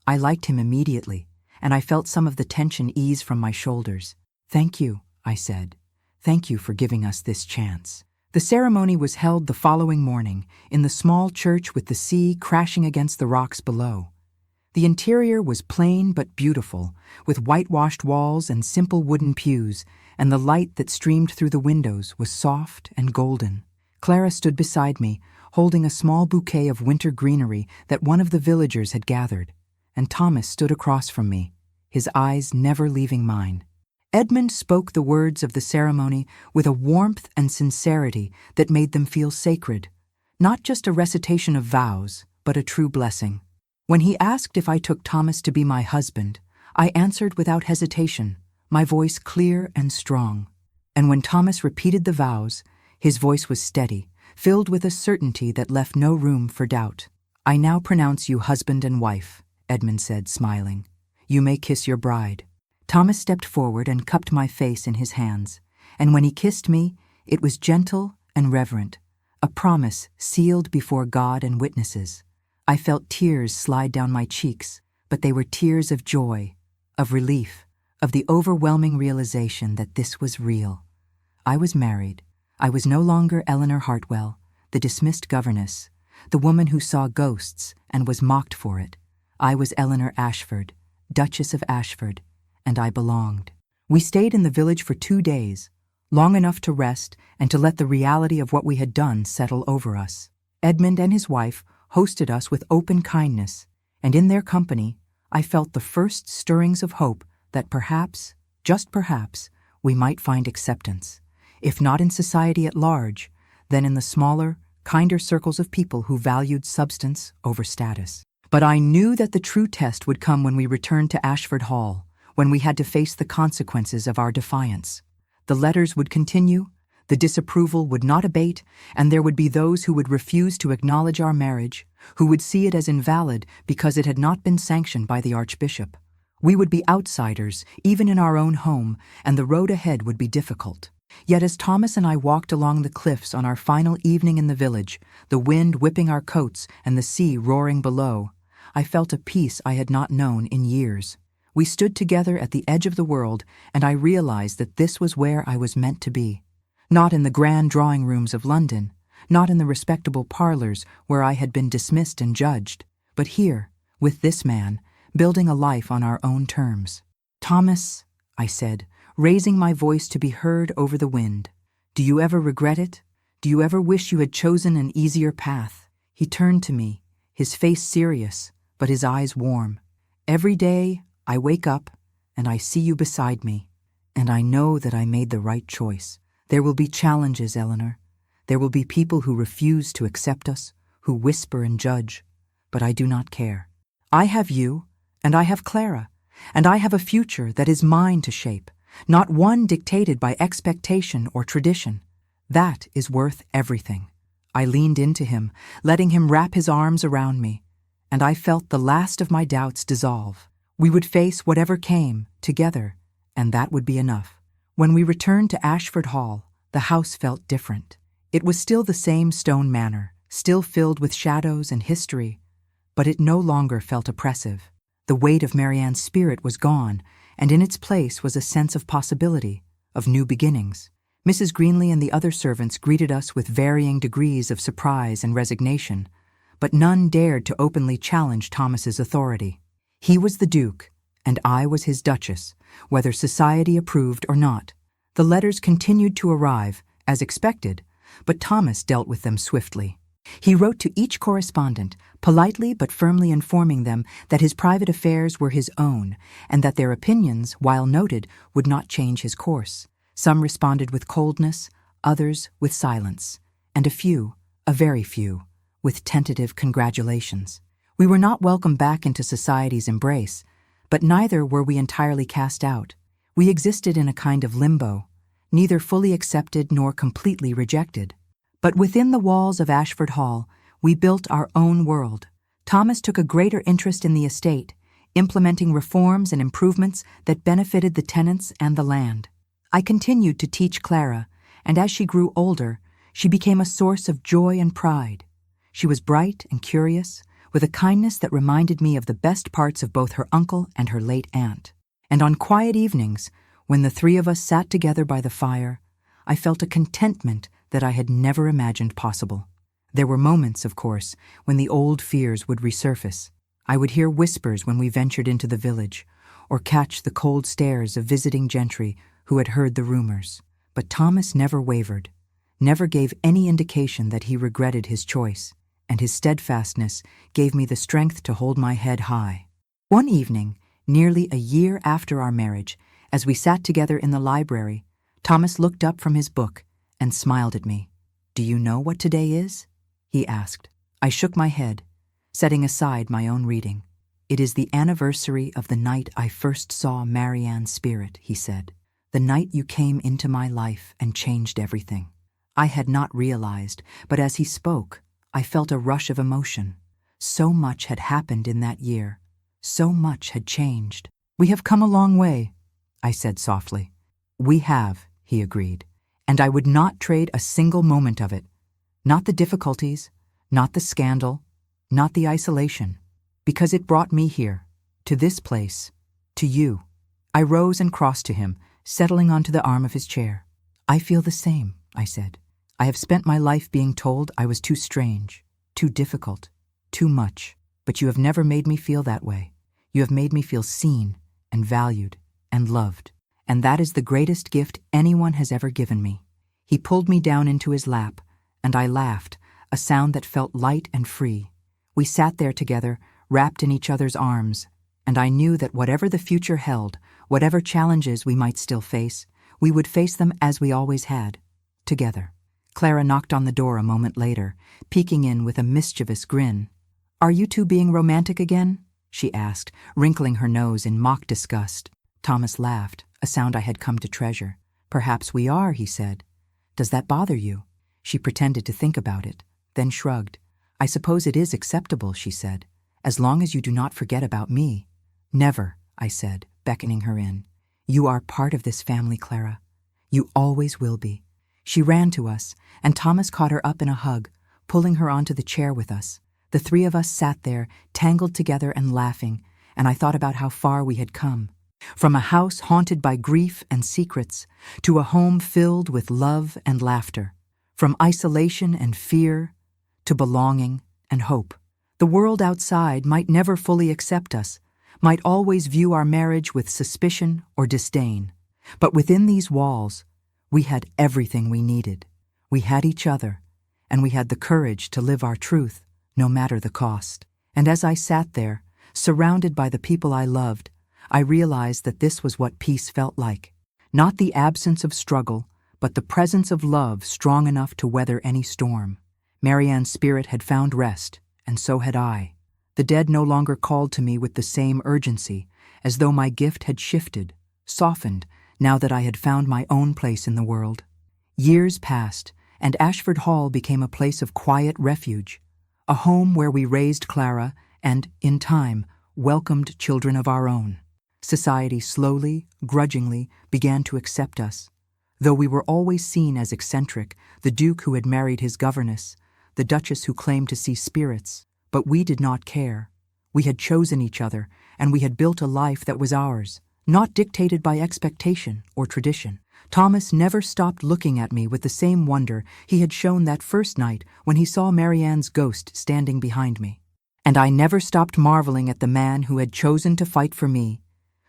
I liked him immediately, and I felt some of the tension ease from my shoulders. "Thank you," I said. "Thank you for giving us this chance." The ceremony was held the following morning in the small church with the sea crashing against the rocks below. The interior was plain but beautiful, with whitewashed walls and simple wooden pews, and the light that streamed through the windows was soft and golden. Clara stood beside me, holding a small bouquet of winter greenery that one of the villagers had gathered, and Thomas stood across from me, his eyes never leaving mine. Edmund spoke the words of the ceremony with a warmth and sincerity that made them feel sacred, not just a recitation of vows, but a true blessing. When he asked if I took Thomas to be my husband, I answered without hesitation, my voice clear and strong. And when Thomas repeated the vows, his voice was steady, filled with a certainty that left no room for doubt. "I now pronounce you husband and wife," Edmund said, smiling. "You may kiss your bride." Thomas stepped forward and cupped my face in his hands, and when he kissed me, it was gentle and reverent, a promise sealed before God and witnesses. I felt tears slide down my cheeks, but they were tears of joy, of relief, of the overwhelming realization that this was real. I was married. I was no longer Eleanor Hartwell, the dismissed governess, the woman who saw ghosts and was mocked for it. I was Eleanor Ashford, Duchess of Ashford, and I belonged. We stayed in the village for 2 days, long enough to rest and to let the reality of what we had done settle over us. Edmund and his wife hosted us with open kindness, and in their company, I felt the first stirrings of hope that perhaps, just perhaps, we might find acceptance, if not in society at large, then in the smaller, kinder circles of people who valued substance over status. But I knew that the true test would come when we returned to Ashford Hall, when we had to face the consequences of our defiance. The letters would continue, the disapproval would not abate, and there would be those who would refuse to acknowledge our marriage, who would see it as invalid because it had not been sanctioned by the Archbishop. We would be outsiders, even in our own home, and the road ahead would be difficult. Yet as Thomas and I walked along the cliffs on our final evening in the village, the wind whipping our coats and the sea roaring below, I felt a peace I had not known in years. We stood together at the edge of the world, and I realized that this was where I was meant to be. Not in the grand drawing rooms of London, not in the respectable parlors where I had been dismissed and judged, but here, with this man, building a life on our own terms. "Thomas," I said, raising my voice to be heard over the wind, "do you ever regret it? Do you ever wish you had chosen an easier path?" He turned to me, his face serious, but his eyes warm. "Every day I wake up and I see you beside me, and I know that I made the right choice. There will be challenges, Eleanor. There will be people who refuse to accept us, who whisper and judge, but I do not care. I have you, and I have Clara, and I have a future that is mine to shape, not one dictated by expectation or tradition. That is worth everything." I leaned into him, letting him wrap his arms around me, and I felt the last of my doubts dissolve. We would face whatever came, together, and that would be enough. When we returned to Ashford Hall, the house felt different. It was still the same stone manor, still filled with shadows and history, but it no longer felt oppressive. The weight of Marianne's spirit was gone, and in its place was a sense of possibility, of new beginnings. Mrs. Greenley and the other servants greeted us with varying degrees of surprise and resignation, but none dared to openly challenge Thomas's authority. He was the Duke, and I was his Duchess, whether society approved or not. The The letters continued to arrive, as expected, but Thomas dealt with them swiftly. He wrote to each correspondent, politely but firmly informing them that his private affairs were his own, and that their opinions, while noted, would not change his course. Some responded with coldness, others with silence, and a few, a very few, with tentative congratulations. We were not welcomed back into society's embrace, but neither were we entirely cast out. We existed in a kind of limbo, neither fully accepted nor completely rejected. But within the walls of Ashford Hall, we built our own world. Thomas took a greater interest in the estate, implementing reforms and improvements that benefited the tenants and the land. I continued to teach Clara, and as she grew older, she became a source of joy and pride. She was bright and curious, with a kindness that reminded me of the best parts of both her uncle and her late aunt. And on quiet evenings, when the three of us sat together by the fire, I felt a contentment that I had never imagined possible. There were moments, of course, when the old fears would resurface. I would hear whispers when we ventured into the village, or catch the cold stares of visiting gentry who had heard the rumors. But Thomas never wavered, never gave any indication that he regretted his choice, and his steadfastness gave me the strength to hold my head high. One evening, nearly a year after our marriage, as we sat together in the library, Thomas looked up from his book and smiled at me. "Do you know what today is?" he asked. I shook my head, setting aside my own reading. "It is the anniversary of the night I first saw Marianne's spirit," he said. "The night you came into my life and changed everything." I had not realized, but as he spoke, I felt a rush of emotion. So much had happened in that year. So much had changed. "We have come a long way," I said softly. "We have," he agreed, "and I would not trade a single moment of it. Not the difficulties, not the scandal, not the isolation, because it brought me here, to this place, to you." I rose and crossed to him, settling onto the arm of his chair. "I feel the same," I said. "I have spent my life being told I was too strange, too difficult, too much, but you have never made me feel that way. You have made me feel seen and valued and loved, and that is the greatest gift anyone has ever given me." He pulled me down into his lap, and I laughed, a sound that felt light and free. We sat there together, wrapped in each other's arms, and I knew that whatever the future held, whatever challenges we might still face, we would face them as we always had, together. Clara knocked on the door a moment later, peeking in with a mischievous grin. "Are you two being romantic again?" she asked, wrinkling her nose in mock disgust. Thomas laughed, a sound I had come to treasure. "Perhaps we are," he said. "Does that bother you?" She pretended to think about it, then shrugged. "I suppose it is acceptable," she said, "as long as you do not forget about me." "Never," I said, beckoning her in. "You are part of this family, Clara. You always will be." She ran to us, and Thomas caught her up in a hug, pulling her onto the chair with us. The three of us sat there, tangled together and laughing, and I thought about how far we had come. From a house haunted by grief and secrets, to a home filled with love and laughter. From isolation and fear, to belonging and hope. The world outside might never fully accept us, might always view our marriage with suspicion or disdain. But within these walls, we had everything we needed. We had each other, and we had the courage to live our truth, no matter the cost. And as I sat there, surrounded by the people I loved, I realized that this was what peace felt like. Not the absence of struggle, but the presence of love strong enough to weather any storm. Marianne's spirit had found rest, and so had I. The dead no longer called to me with the same urgency, as though my gift had shifted, softened, now that I had found my own place in the world. Years passed, and Ashford Hall became a place of quiet refuge, a home where we raised Clara and, in time, welcomed children of our own. Society slowly, grudgingly, began to accept us. Though we were always seen as eccentric, the Duke who had married his governess, the Duchess who claimed to see spirits, but we did not care. We had chosen each other, and we had built a life that was ours, not dictated by expectation or tradition. Thomas never stopped looking at me with the same wonder he had shown that first night when he saw Marianne's ghost standing behind me. And I never stopped marveling at the man who had chosen to fight for me,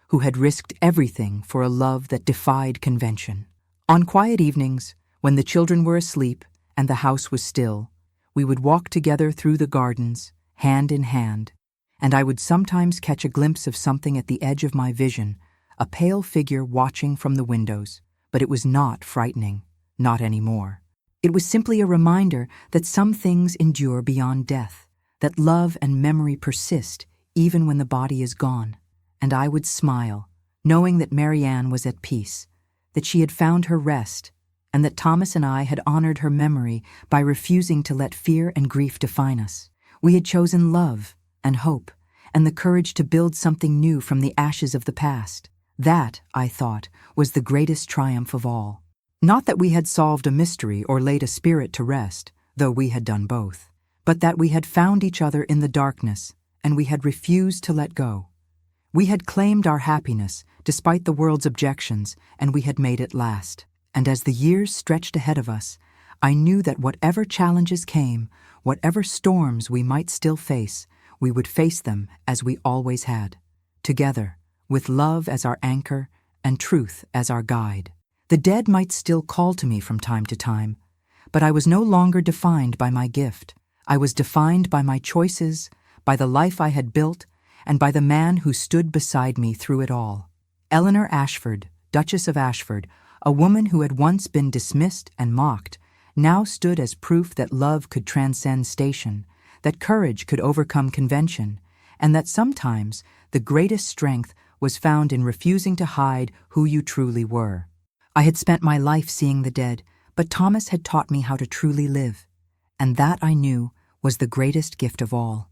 who had risked everything for a love that defied convention. On quiet evenings, when the children were asleep and the house was still, we would walk together through the gardens, hand in hand, and I would sometimes catch a glimpse of something at the edge of my vision, a pale figure watching from the windows, but it was not frightening, not anymore. It was simply a reminder that some things endure beyond death, that love and memory persist even when the body is gone. And I would smile, knowing that Marianne was at peace, that she had found her rest, and that Thomas and I had honored her memory by refusing to let fear and grief define us. We had chosen love and hope and the courage to build something new from the ashes of the past. That, I thought, was the greatest triumph of all. Not that we had solved a mystery or laid a spirit to rest, though we had done both, but that we had found each other in the darkness, and we had refused to let go. We had claimed our happiness, despite the world's objections, and we had made it last. And as the years stretched ahead of us, I knew that whatever challenges came, whatever storms we might still face, we would face them as we always had, together, with love as our anchor and truth as our guide. The dead might still call to me from time to time, but I was no longer defined by my gift. I was defined by my choices, by the life I had built, and by the man who stood beside me through it all. Eleanor Ashford, Duchess of Ashford, a woman who had once been dismissed and mocked, now stood as proof that love could transcend station, that courage could overcome convention, and that sometimes the greatest strength was found in refusing to hide who you truly were. I had spent my life seeing the dead, but Thomas had taught me how to truly live, and that I knew was the greatest gift of all.